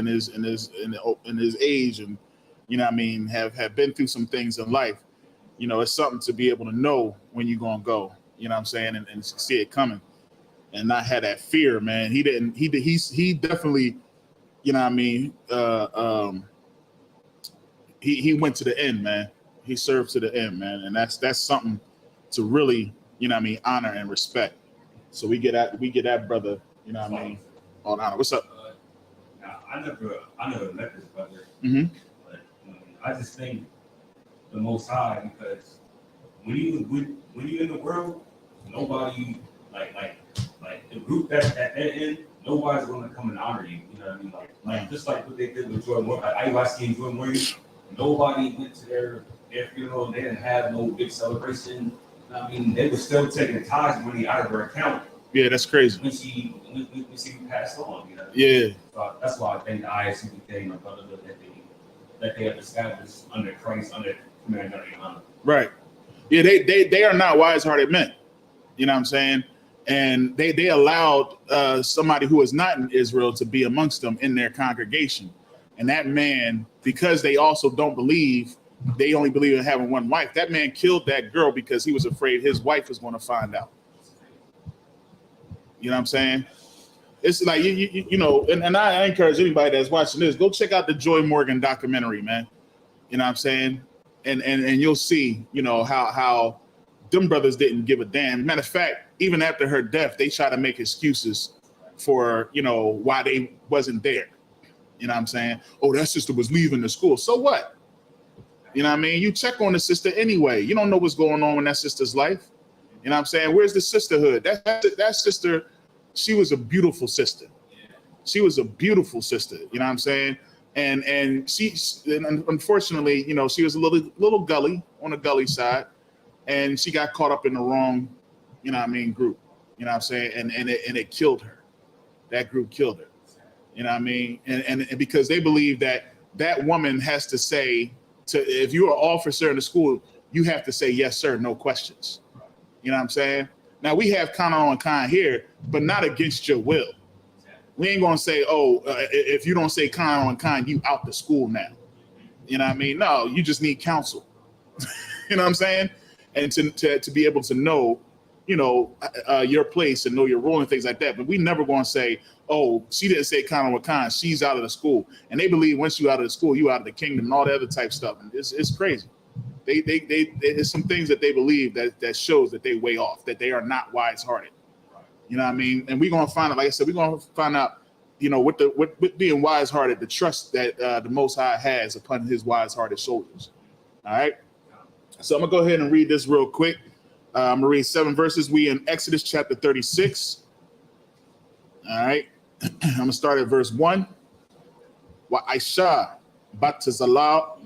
age, and you know what I mean, have been through some things in life. You know, it's something to be able to know when you're gonna go, you know what I'm saying, and see it coming, and not have that fear, man. He definitely, you know what I mean, he went to the end, man. He served to the end, man, and that's something to really, you know what I mean, honor and respect. So we get that brother, you know what I mean, on honor. What's up? Now, I never met this brother. Mm-hmm. But I just think the Most High, because when you in the world, nobody like the group that in, nobody's gonna come and honor you. You know what I mean? Like just like what they did with Jordan Moore, like IUIC and Jordan Moore. Nobody went to their funeral. They didn't have no big celebration. I mean, they were still taking tithes money out of their account Yeah, that's crazy. When she passed on, you know. Yeah. So that's why I think the ISUPK and the brotherhood that they have established under Christ, under Commander Muhammad. Right. Yeah, they are not wise-hearted men. You know what I'm saying? And they allowed somebody who is not in Israel to be amongst them in their congregation. And that man, because they also don't believe, they only believe in having one wife. That man killed that girl because he was afraid his wife was going to find out. You know what I'm saying? It's like, you know, and I encourage anybody that's watching this, go check out the Joy Morgan documentary, man. You know what I'm saying? And you'll see, you know, how them brothers didn't give a damn. Matter of fact, even after her death, they try to make excuses for, you know, why they wasn't there. You know what I'm saying? Oh, that sister was leaving the school. So what? You know what I mean? You check on the sister anyway. You don't know what's going on in that sister's life. You know what I'm saying? Where's the sisterhood? That sister, she was a beautiful sister. She was a beautiful sister. You know what I'm saying? And unfortunately, you know, she was a little gully on the gully side, and she got caught up in the wrong, you know what I mean, group. You know what I'm saying? And it killed her. That group killed her. You know what I mean? And because they believe that woman has to say, if you're an officer in the school, you have to say yes, sir, no questions. You know what I'm saying? Now we have kind on kind here, but not against your will. We ain't gonna say, oh, if you don't say kind on kind, you out the school now. You know what I mean? No, you just need counsel. You know what I'm saying? And to be able to know, you know, your place and know your role and things like that. But we never gonna say, oh, she didn't say kind on kind, she's out of the school. And they believe once you out of the school, you out of the kingdom and all that other type stuff. And it's crazy. There's some things that they believe that shows that they way off, that they are not wise-hearted. You know what I mean? And we're gonna find out, like I said, we're gonna find out, you know, with being wise-hearted, the trust that the Most High has upon his wise-hearted soldiers. All right. So I'm gonna go ahead and read this real quick. I'm gonna read 7 verses. We in Exodus chapter 36. All right. I'm gonna start at verse 1. Wa Aisha batazalal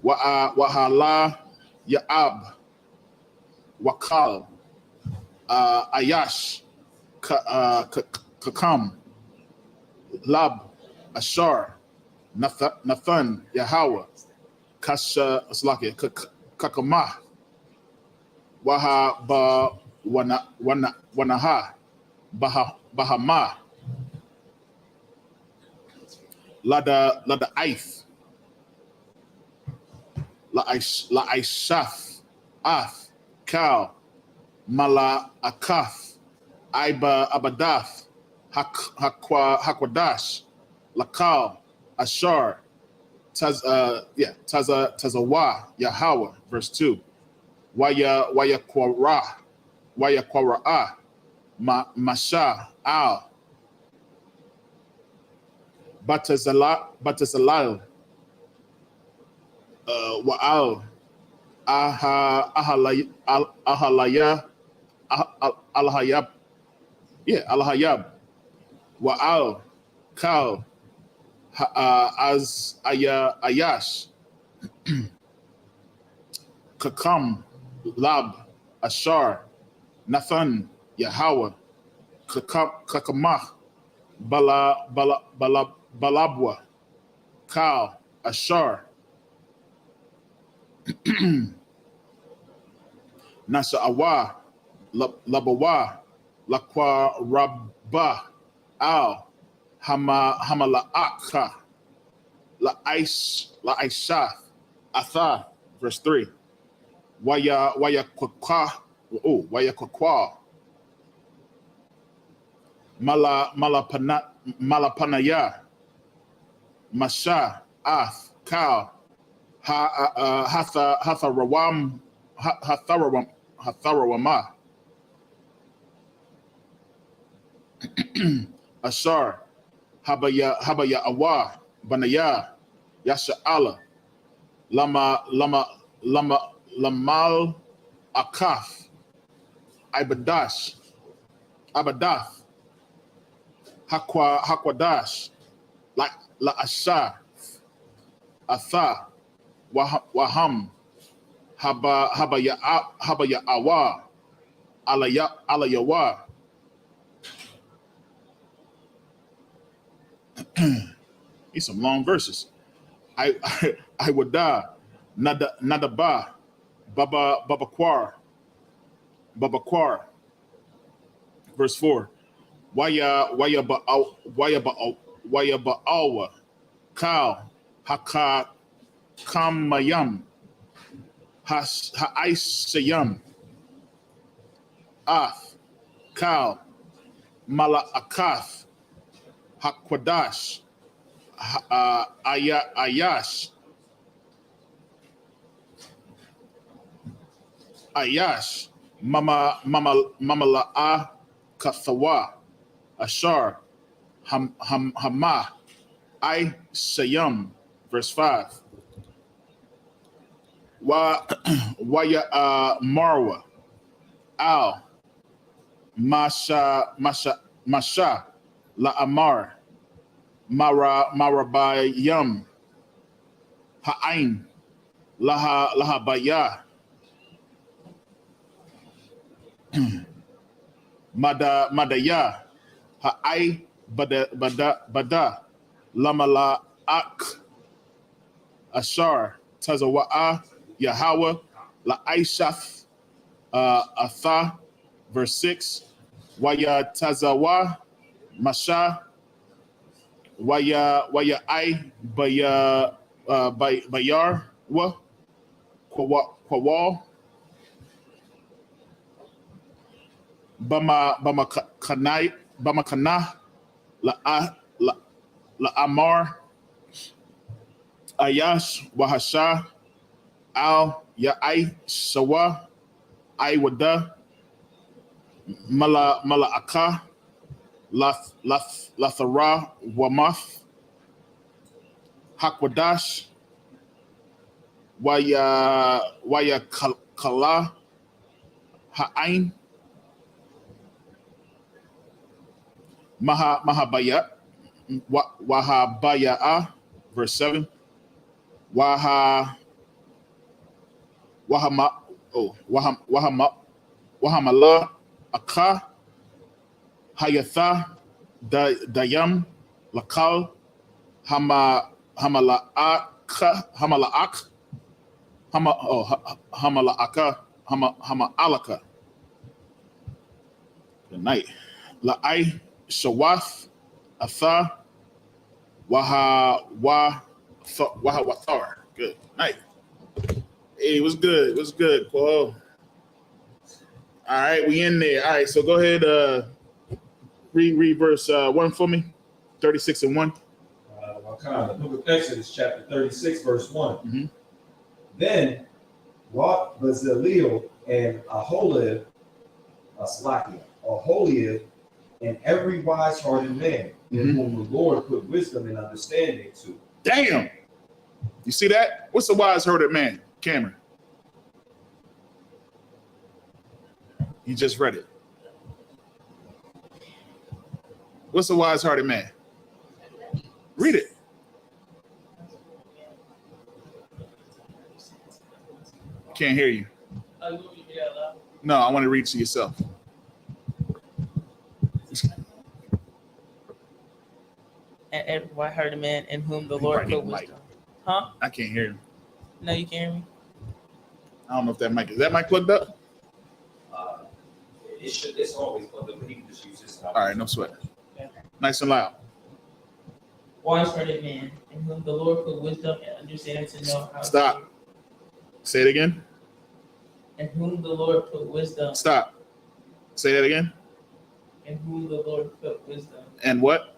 wa hala Ya'ab Wakal Ayash Kakam Lab Ashar Nathan Yahweh Kasha Aslaki Kakama Waha Ba Wanaha Bahama Lada Aith La Aishaf Ath Kal Mala Akaf Iba Abadath Hakwadash Lakal Ashar Tazawa Yahweh, verse 2. Waya Kwara Masha Al Batazalal Wa'al Ahalaya Alhayab, Alhayab Wa'al Kal Az Ayash Kakam Lab Ashar Nathan Yahweh Kakamah Balabwa Kal Ashar Nasa'awa Labawa Lakwa Rabba Al Hamala'aka La'aisha Atha, verse 3. Waya Kwakwa Malapanaya Masha Ath Kal Hatharawama Ashar Habaya Awa Banaya Yasha'ala Lamal Akaf Abadath Hakwadash La Asha Atha Waham haba ya awa ala yawa. These some long verses. I would die. Nada ba baba kwar. Verse 4. Waya ba awa kal haka kamayam ha'aisayam ath kal mala akath hakwadash ayash mama la'a kathawa ashar hama I sayam. Verse 5. Waya marwa al masha la amar marabayam ha'ain laha baya madaya ha'ai bada lamala ak ashar tazawa'a Yahweh la aishath atha. Verse 6. Waya tazawa masha waya I bayar wa kwawal bama kana la amar ayash wahasha al ya'ai sawa I wada mala aka lathara wamath hakwadash waya kala ha'ain mahabaya wahabaya. Verse 7. Wahamala aka hayatha dayam lakal hamaalaka. Good night. La'ai shawath atha wathar. Good night. Hey, what's good? What's good, Paul? All right, we in there. All right, so go ahead, read verse 1 for me, 36 and 1. The book of Exodus, chapter 36, verse 1. Mm-hmm. Then wrought Bezaleel and Aholiab, and every wise-hearted man, in whom the Lord put wisdom and understanding to. Damn! You see that? What's a wise-hearted man, Cameron? You just read it. What's a wise-hearted man? Read it. Can't hear you. No, I want to read to yourself. And every heard a man in whom the Lord put wisdom. Huh? I can't hear you. No, you can't hear me. I don't know if that mic is that mic plugged up. It's always plugged up, but he can just use this. All right, no sweat. Okay. Nice and loud. Wise-hearted man in whom the Lord put wisdom and understanding to know how. Stop. Say it again. In whom the Lord put wisdom. Stop. Say that again. In whom the Lord put wisdom. And what?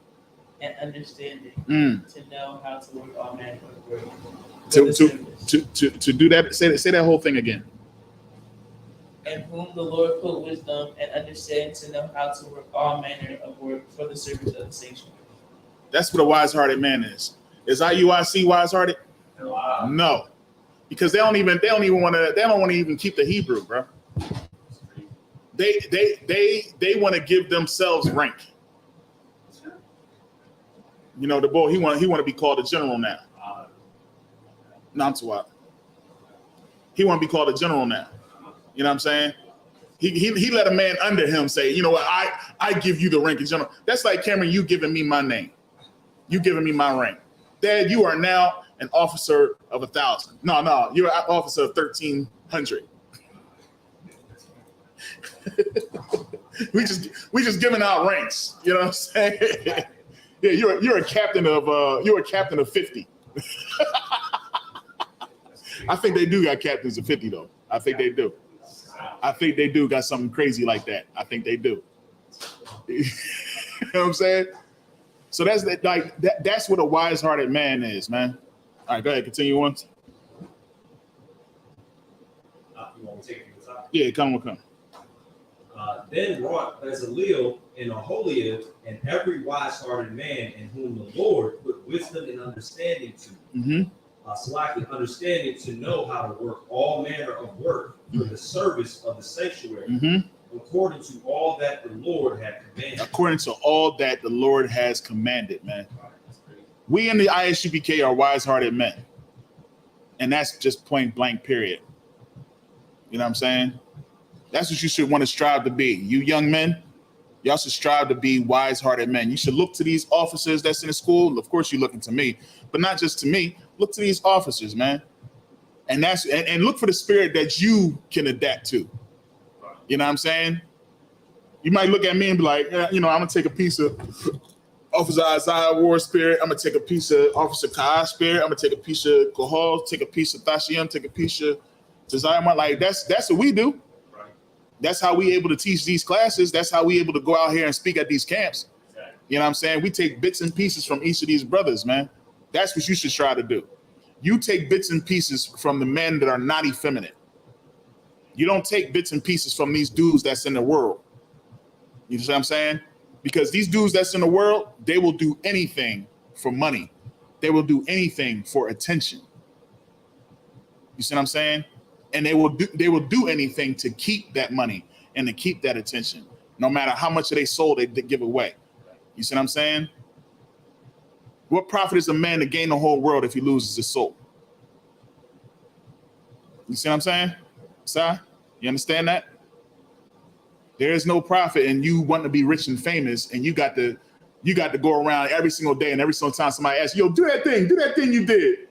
And understanding to know how to work all manner of work. To do that, say that whole thing again. In whom the Lord put wisdom and understanding to know how to work all manner of work for the service of the sanctuary. That's what a wise-hearted man is. Is IUIC wise-hearted? No, because they don't want to even keep the Hebrew, bro. They want to give themselves rank. You know, the boy, he want to be called a general now. Not to what? He want to be called a general now. You know what I'm saying? He let a man under him say, you know what, I give you the rank of general. That's like Cameron, you giving me my name. You giving me my rank. Dad, you are now an officer of 1,000. No, you're an officer of 1,300. we just giving out ranks. You know what I'm saying? Yeah, you're a captain of 50. I think they do got captains of 50 though. I think they do. I think they do got something crazy like that. I think they do. You know what I'm saying? So that's what a wise-hearted man is, man. All right, go ahead, continue on. You want me to take it to the top? Yeah, come. Then wrought Bezaleel and Aholiab and every wise-hearted man in whom the Lord put wisdom and understanding to. Mm-hmm. So I can understand it to know how to work all manner of work for the service of the sanctuary, according to all that the Lord had commanded. According to all that the Lord has commanded, man. We in the ISUPK are wise-hearted men. And that's just point blank, period. You know what I'm saying? That's what you should want to strive to be. You young men, y'all should strive to be wise-hearted men. You should look to these officers that's in the school. Of course, you're looking to me, but not just to me. Look to these officers, man. And look for the spirit that you can adapt to. You know what I'm saying? You might look at me and be like, I'm going to take a piece of Officer Isaiah Ward's spirit. I'm going to take a piece of Officer Kai's spirit. I'm going to take a piece of Kohal, take a piece of Thashiam, take a piece of Josiah. Like, that's what we do. That's how we able to teach these classes. That's how we able to go out here and speak at these camps. You know what I'm saying? We take bits and pieces from each of these brothers, man. That's what you should try to do. You take bits and pieces from the men that are not effeminate. You don't take bits and pieces from these dudes that's in the world. You know what I'm saying? Because these dudes that's in the world, they will do anything for money. They will do anything for attention. You see what I'm saying? And they will do anything to keep that money and to keep that attention, no matter how much of their soul they give away. You see what I'm saying? What profit is a man to gain the whole world if he loses his soul? You see what I'm saying? Sir, you understand that? There is no profit in you wanting to be rich and famous, and you got to go around every single day, and every single time somebody asks, yo, do that thing you did.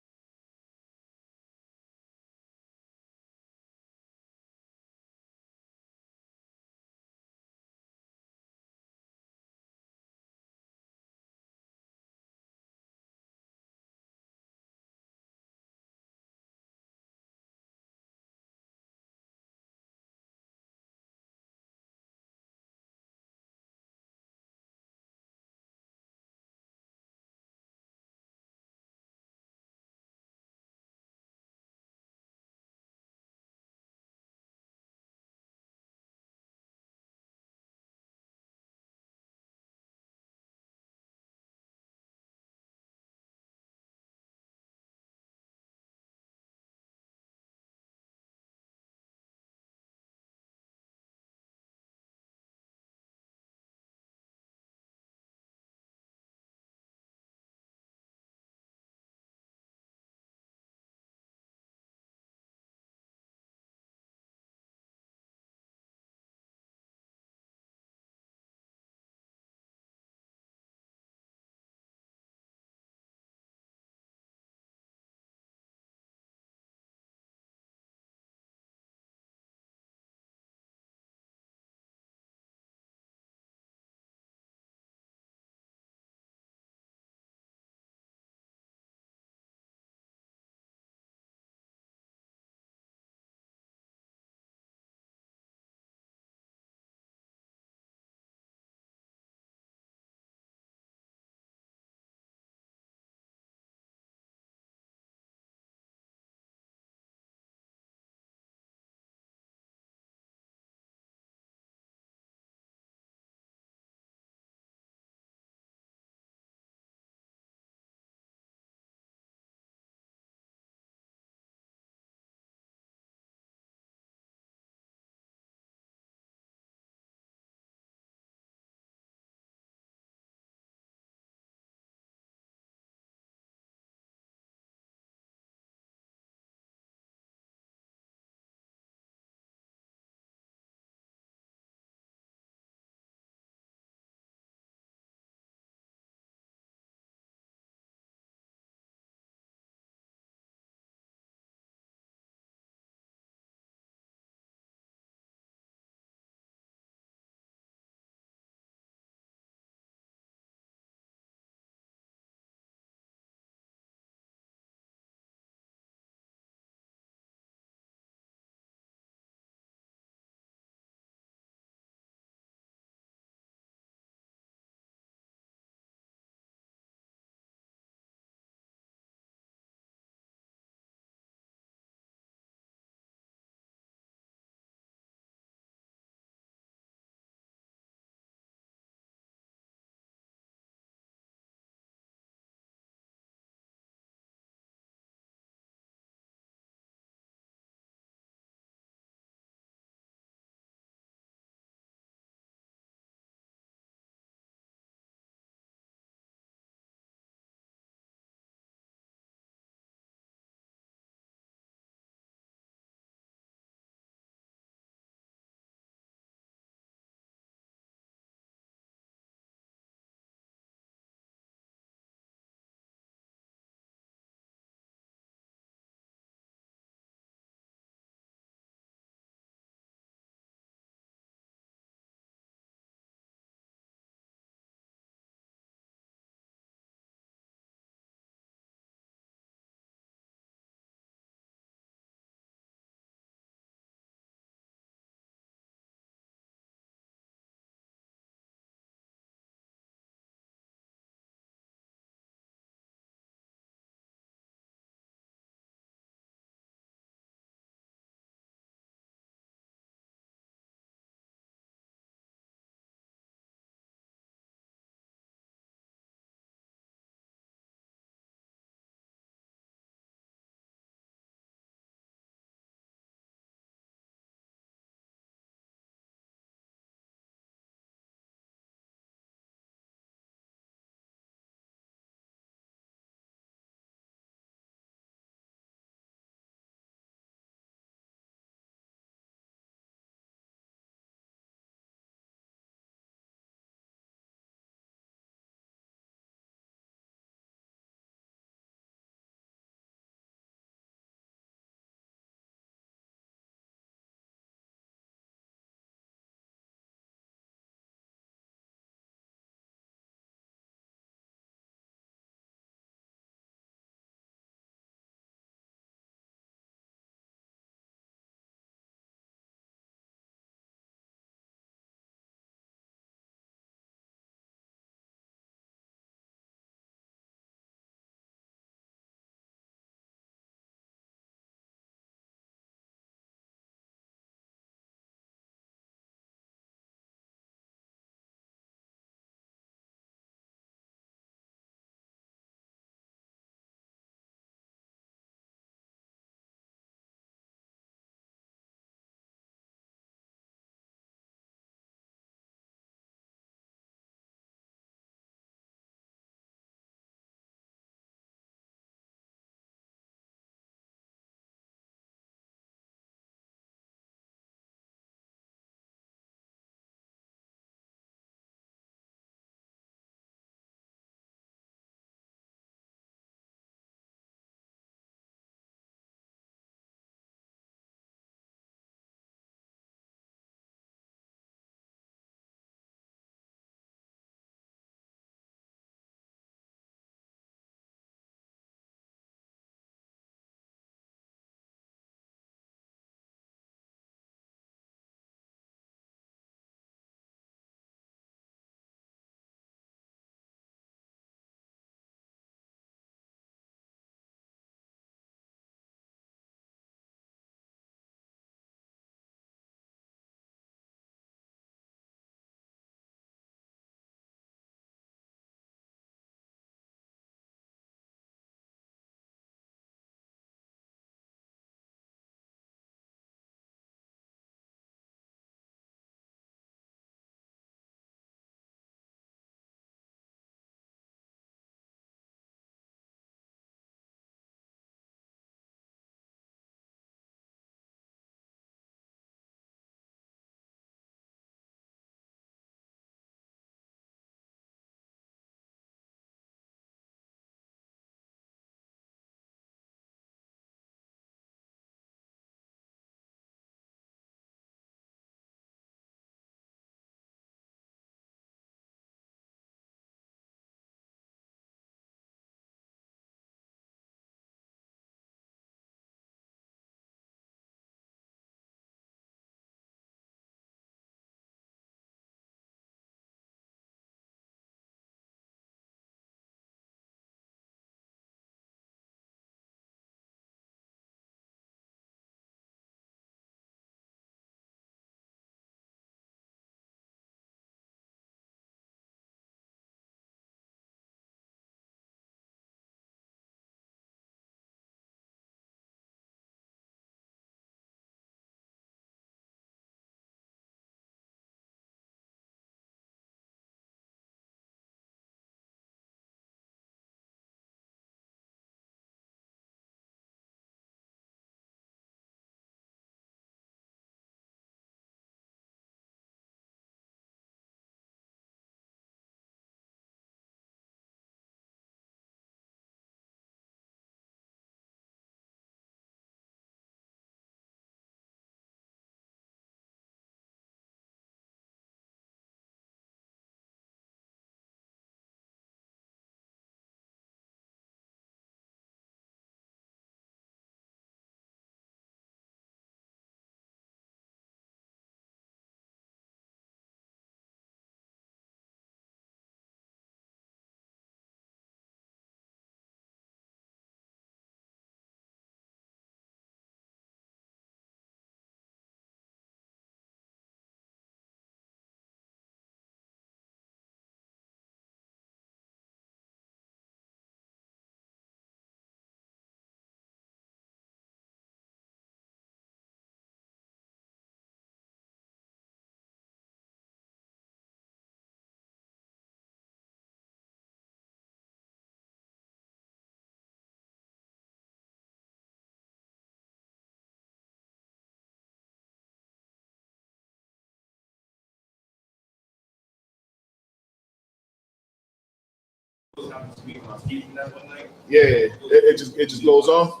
Yeah, it just goes off.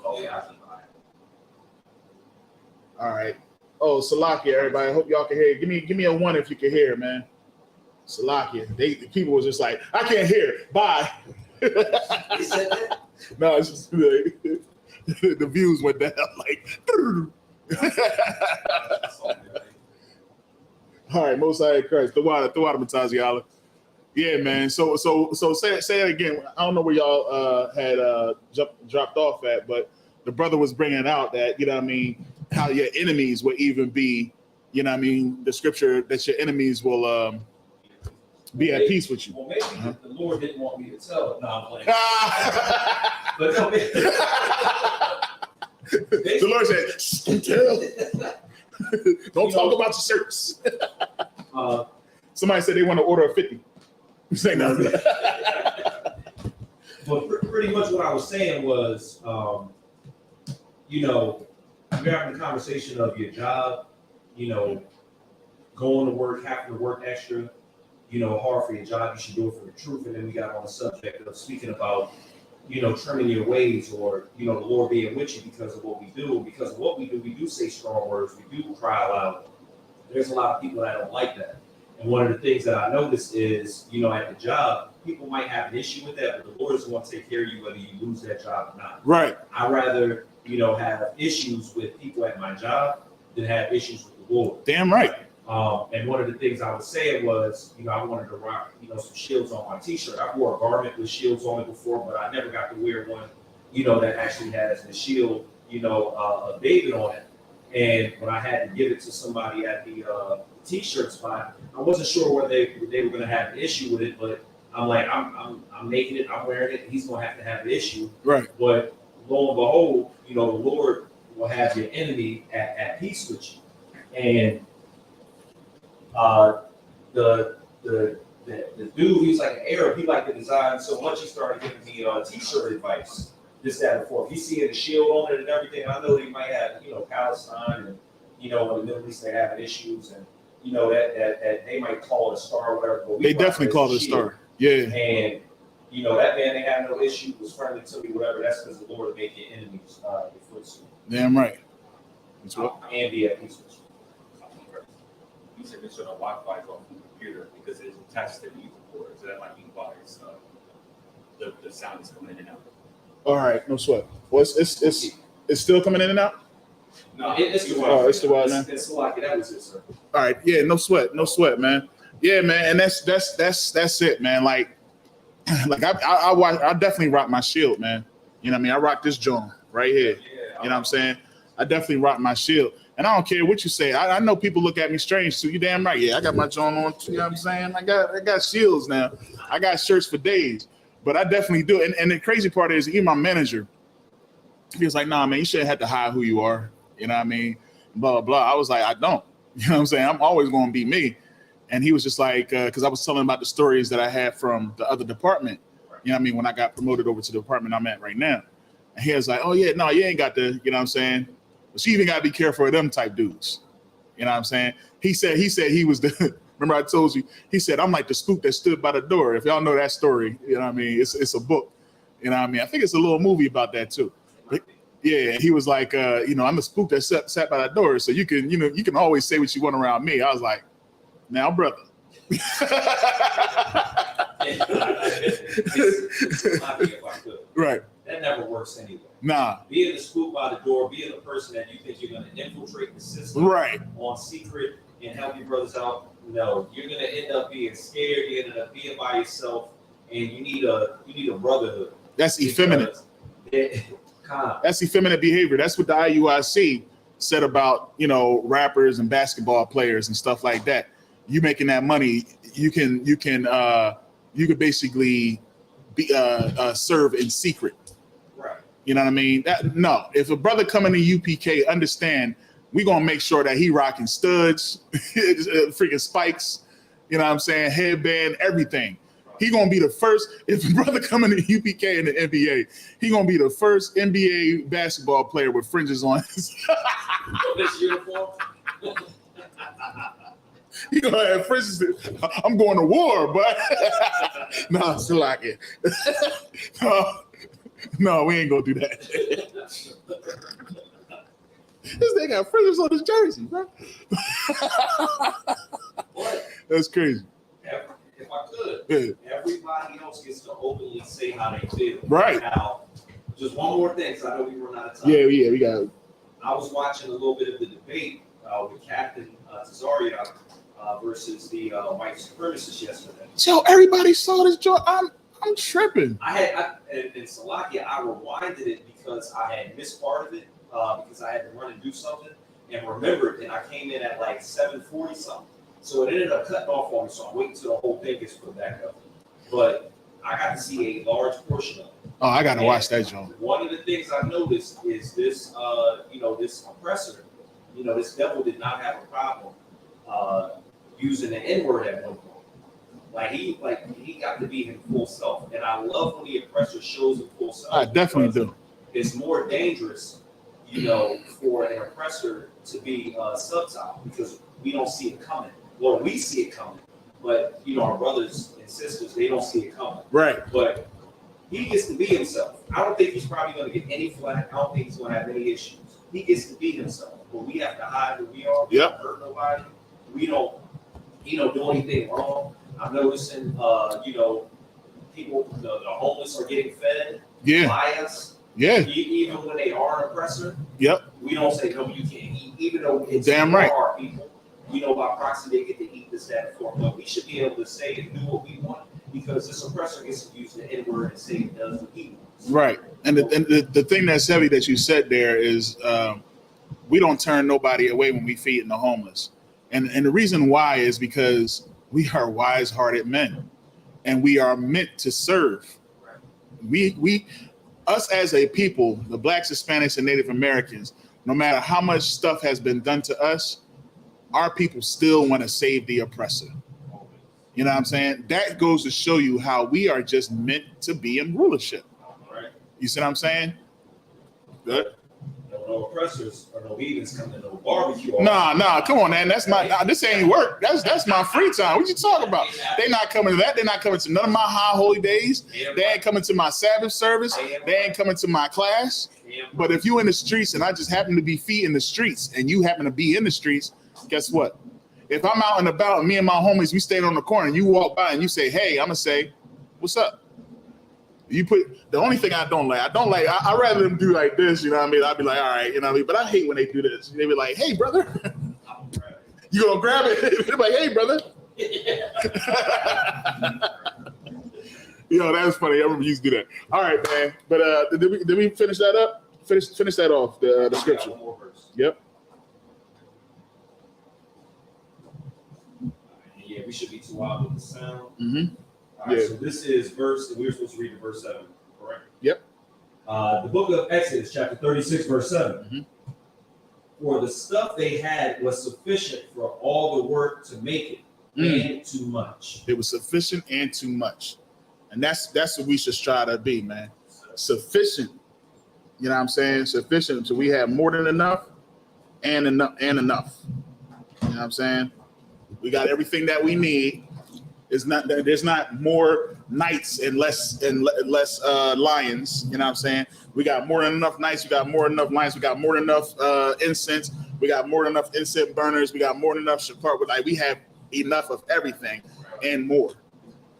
All right. Oh, Salakia, everybody. I hope y'all can hear. Give me a 1 if you can hear, man. Salakia. The people was just like, I can't hear. Bye. No, it's just like, the views went down like. All right, Most High Christ. The water, Mataziala. Yeah, man. So say it again. I don't know where y'all had dropped off at, but the brother was bringing out that, you know what I mean, how your enemies will even be, you know what I mean, the scripture that your enemies will be at peace with you. Well, maybe the Lord didn't want me to tell it. No, I'm playing. But no, the Lord said, tell. Don't talk about your shirts. Somebody said they want to order a 50. Say no. But pretty much what I was saying was, you know, you're having a conversation of your job, you know, going to work, having to work extra, you know, hard for your job, you should do it for the truth. And then we got on the subject of speaking about, you know, trimming your ways, or, you know, the Lord being with you because of what we do. Because of what we do say strong words, we do cry aloud. There's a lot of people that don't like that. And one of the things that I noticed is, you know, at the job, people might have an issue with that, but the Lord is going to take care of you whether you lose that job or not. Right. I'd rather, you know, have issues with people at my job than have issues with the Lord. Damn right. And one of the things I was saying was, you know, I wanted to rock, you know, some shields on my t-shirt. I wore a garment with shields on it before, but I never got to wear one, you know, that actually has the shield, you know, of David on it. And when I had to give it to somebody at the t-shirt spot, I wasn't sure whether they were going to have an issue with it, but I'm like, I'm making it, I'm wearing it. He's going to have an issue. Right. But lo and behold, you know, the Lord will have your enemy at peace with you. And the dude, he's like an Arab. He liked the design so much he started giving me t-shirt advice, this, that, and forth. He's seeing the shield on it and everything. I know they might have, you know, Palestine and, you know, in the Middle East they having issues, and you know that they might call it a star or whatever. But they definitely call it a star. Yeah. And you know that man, they have no issue, was friendly to me, whatever. That's because the Lord will make your enemies your footstool. Damn right. That's what. And be at peace with you. You said make sure the Wi-Fi is off the computer because it's attached to the Etherboard, so that might be why the sound is coming in and out. All right, no sweat. Well, it's still coming in and out. No, it's the Wi-Fi. Oh, it's the Wi-Fi, man. It's like that was it, sir. All right, yeah, no sweat, man. Yeah, man, and that's it, man. Like I definitely rock my shield, man. You know what I mean? I rock this joint right here. Yeah, you know what I'm saying? I definitely rock my shield. And I don't care what you say. I know people look at me strange too. You damn right. Yeah, I got my joint on too. You know what I'm saying? I got shields now. I got shirts for days. But I definitely do. And the crazy part is, even my manager, he was like, nah, man, you shouldn't have to hide who you are. You know what I mean? Blah, blah, blah. I was like, I don't. You know what I'm saying? I'm always going to be me. And he was just like, because I was telling him about the stories that I had from the other department. You know what I mean? When I got promoted over to the department I'm at right now. And he was like, oh, yeah, no, you ain't got the, you know what I'm saying? But you even got to be careful of them type dudes. You know what I'm saying? He said he was the, remember I told you, he said, I'm like the spook that stood by the door. If y'all know that story, you know what I mean? It's a book. You know what I mean? I think it's a little movie about that too. But, yeah, he was like, you know, I'm the spook that sat by that door. So you can always say what you want around me. I was like, now, brother. Right. That never works anyway. Nah. Being the spook by the door, being the person that you think you're going to infiltrate the system, right, on secret and help your brothers out. No, you're going to end up being scared. You end up being by yourself, and you need a brotherhood. That's effeminate. That's effeminate behavior. That's what the IUIC said about, you know, rappers and basketball players and stuff like that. You making that money, you can basically be serve in secret. Right. You know what I mean? No, if a brother coming to UPK, understand we gonna make sure that he rocking studs, freaking spikes. You know what I'm saying? Headband, everything. He gonna be the first. If a brother coming to UPK in the NBA, he gonna be the first NBA basketball player with fringes on his. This uniform. You gonna have friends that I'm going to war, but no, still like it. No, we ain't gonna do that. This thing got friends on his jersey, bro. That's crazy. If I could, Yeah. everybody else gets to openly say how they feel. Right. Now, just one more thing, because I know we run out of time. Yeah, we got it. I was watching a little bit of the debate with Captain Cesario versus the white supremacists yesterday. So everybody saw this joint. I'm tripping. In Salakia, I rewinded it because I had missed part of it because I had to run and do something and remembered, and I came in at like 7:40 something. So it ended up cutting off on me, so I'm waiting until the whole thing gets put back up. But I got to see a large portion of it. Oh, I gotta watch that joint. One of the things I noticed is this, this oppressor, this devil did not have a problem using the N-word at one point. Like he got to be his full self, and I love when the oppressor shows the full self. I definitely do. It's more dangerous, for an oppressor to be subtle because we don't see it coming. Well, we see it coming, but our brothers and sisters, they don't see it coming. Right. But he gets to be himself. I don't think he's probably going to get any flack. I don't think he's going to have any issues. He gets to be himself. But we have to hide who we are. We don't hurt nobody. We don't, do anything wrong. I'm noticing, people, the homeless are getting fed by us. Yeah. Even when they are an oppressor. Yep. We don't say, no, you can't eat. Even though it's damn right. Our people, by proxy, they get to eat this, that, and form. But we should be able to say and do what we want because this oppressor gets to use the N-word and say it does what he wants. Right. And the thing that's heavy that you said there is we don't turn nobody away when we feeding the homeless. And the reason why is because we are wise-hearted men and we are meant to serve. We us as a people, the Blacks, Hispanics, and Native Americans, no matter how much stuff has been done to us, our people still want to save the oppressor. You know what I'm saying? That goes to show you how we are just meant to be in rulership. You see what I'm saying? Good. No oppressors or no heathens coming to no barbecue. Nah, come on, man. That's not. This ain't work. That's my free time. What you talking about? They not coming to that. They're not coming to none of my high holy days. They ain't coming to my Sabbath service. They ain't coming to my class. But if you in the streets and I just happen to be feet in the streets and you happen to be in the streets, guess what? If I'm out and about and me and my homies, we staying on the corner and you walk by and you say, hey, I'm gonna say, what's up? You put the only thing I don't like, I rather them do like this, you know what I mean? I'd be like, all right, you know what I mean? But I hate when they do this. They be like, hey, brother. You gonna grab it? They're like, hey, brother. That was funny. I remember you used to do that. All right, man. But did we finish that up? Finish that off, the scripture. Yep. Yeah, we should be too loud with the sound. Mm-hmm. All right, so this is verse, we were supposed to read to verse 7, correct? Yep. The book of Exodus, chapter 36, verse 7. Mm-hmm. For the stuff they had was sufficient for all the work to make it, and too much. It was sufficient and too much. And that's what we should strive to be, man. Sufficient. You know what I'm saying? Sufficient. So we have more than enough and enough. You know what I'm saying? We got everything that we need. There's not more knights and less lions. You know what I'm saying? We got more than enough knights. We got more than enough lions. We got more than enough incense. We got more than enough incense burners. We got more than enough shofar. We have enough of everything and more.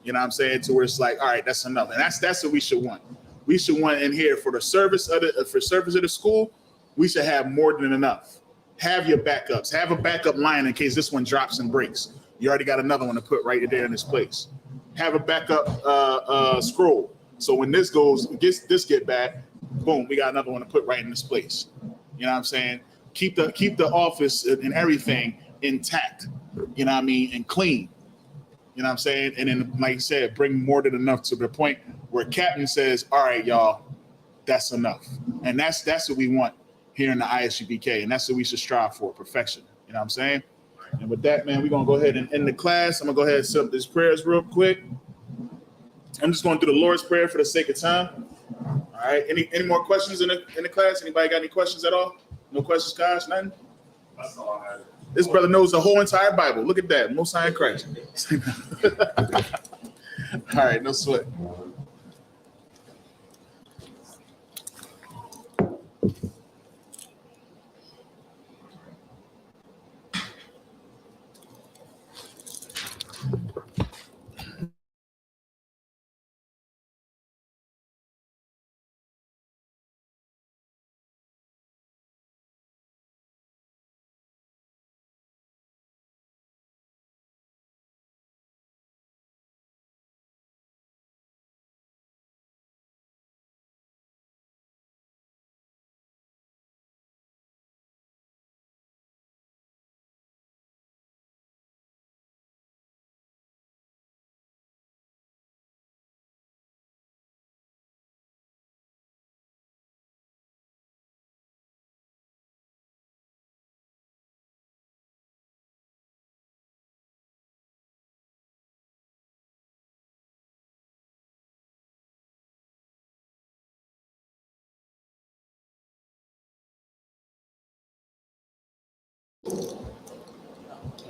You know what I'm saying? To where it's like, all right, that's enough. And that's what we should want. We should want in here for the service of the school. We should have more than enough. Have your backups. Have a backup line in case this one drops and breaks. You already got another one to put right there in this place. Have a backup scroll. So when this get bad, boom, we got another one to put right in this place. You know what I'm saying? Keep the office and everything intact. You know what I mean? And clean. You know what I'm saying? And then, like you said, bring more than enough to the point where Captain says, all right, y'all, that's enough. And that's what we want here in the ISUPK. And that's what we should strive for, perfection. You know what I'm saying? And with that, man, we're going to go ahead and end the class. I'm going to go ahead and set up these prayers real quick. I'm just going to do the Lord's Prayer for the sake of time. All right. Any more questions in the class? Anybody got any questions at all? No questions, guys? Nothing? That's all I have. This brother knows the whole entire Bible. Look at that. Most High in Christ. All right, no sweat.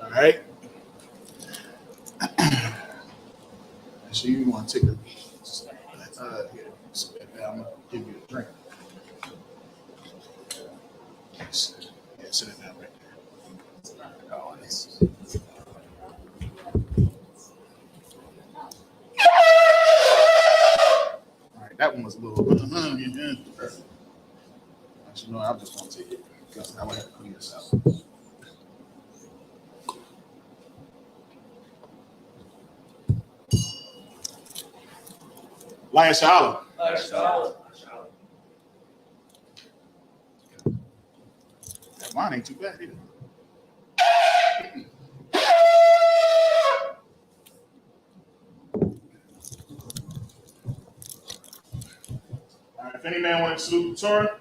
All right. So you want to take a here, sit that down. I'm gonna give you a drink. Yeah, sit it down right there. Oh, this. All right, that one was a little. Actually, no, I'm just gonna take it because I might have to clean this out. Lion Shalom. That wine ain't too bad either. All right, if any man wants to salute the Torah,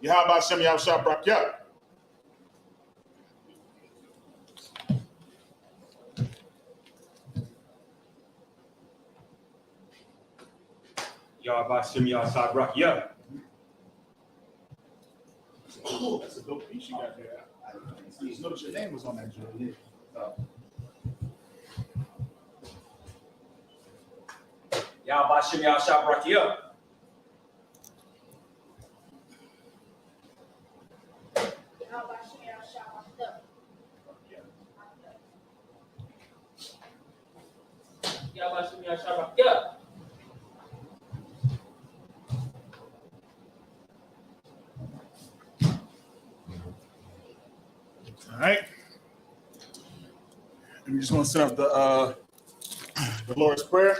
Yahweh Hashem Yahushua Barakyah. Yahweh Shem Yahshua Barakyah. Oh, that's a dope piece you got there. I just noticed your name was on that joint. Yahweh Shem Yahshua Barakyah. Yahweh Shem Yahshua Barakyah. All right. And we just want to set up the Lord's Prayer.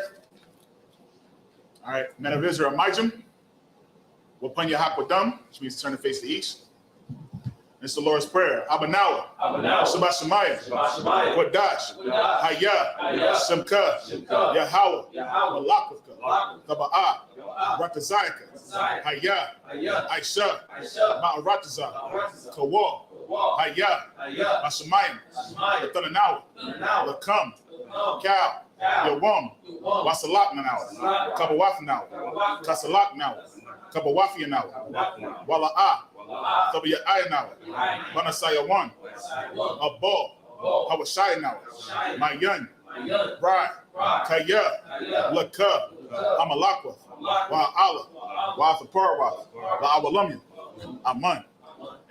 All right. Men of Israel, Majim. Wapan Yahakwadam, which means turn the face to the east. It's the Lord's Prayer. Abanawa. Shabbat Shemayim. Kodash. Hayah. Simka. Yahweh. Malakwaka. Taba'ah. Ratazayaka. Hayah. Aisha. Ma'arataza. Kawa. Hayah. Mashamayim. Latananawa. Lakam. Cow. Yawam. Wasalak Nanawa. Kabawaf now. Kasalak now. Kabawafi now. Wala'ah. Tabiyah now. Banasaya 1. A ball. Hawashai now. Mayan. Bride. Kaya. Laka. Amalakwa. Wa'ala. Wa'athaparawa. La'awalamya. Aman.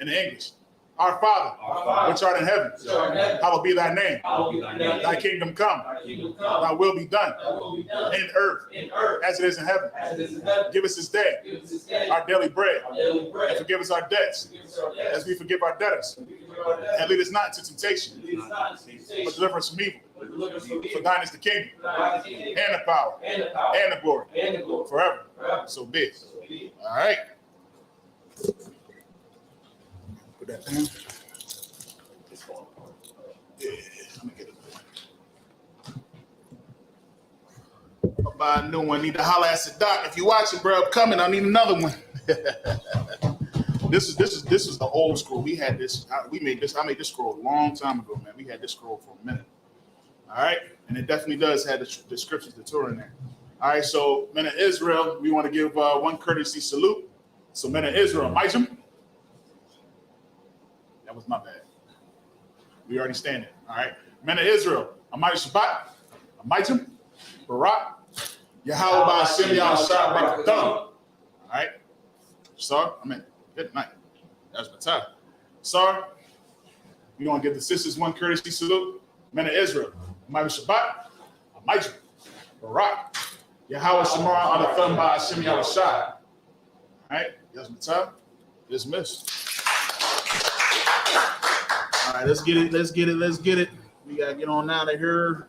In the English. Our Father, which art in heaven, hallowed be thy name. Thy kingdom come. Thy will be done in earth as it is in heaven. Give us this day our daily bread, and forgive us our debts as we forgive our debtors. And lead us not into temptation, but deliver us from evil. For thine is the kingdom, and the power, and the glory, forever. So be it. All right. Put that down. Yeah, I'm gonna get it. I'll buy a new one. Need to holler at Sadak. If you watching, bro, I'm coming. I need another one. This is the old scroll. We had this. I made this scroll a long time ago, man. We had this scroll for a minute. All right, and it definitely does have the descriptions, the Torah in there. All right, so men of Israel, we want to give one courtesy salute. So men of Israel, Majum. That was my bad. We already standing. All right. Men of Israel, Amai Shabbat, Amaitim, Barak, Yahweh by Shem Yahshua Barak. All right. Sir, good night. That's my time. Sir, we want to give the sisters one courtesy salute. Men of Israel, Amai Shabbat, Amaitim, Barak, Yahweh Shemar Anatham by Shem Yahshua. All right. That's my time. Dismissed. All right, let's get it. We gotta get on out of here.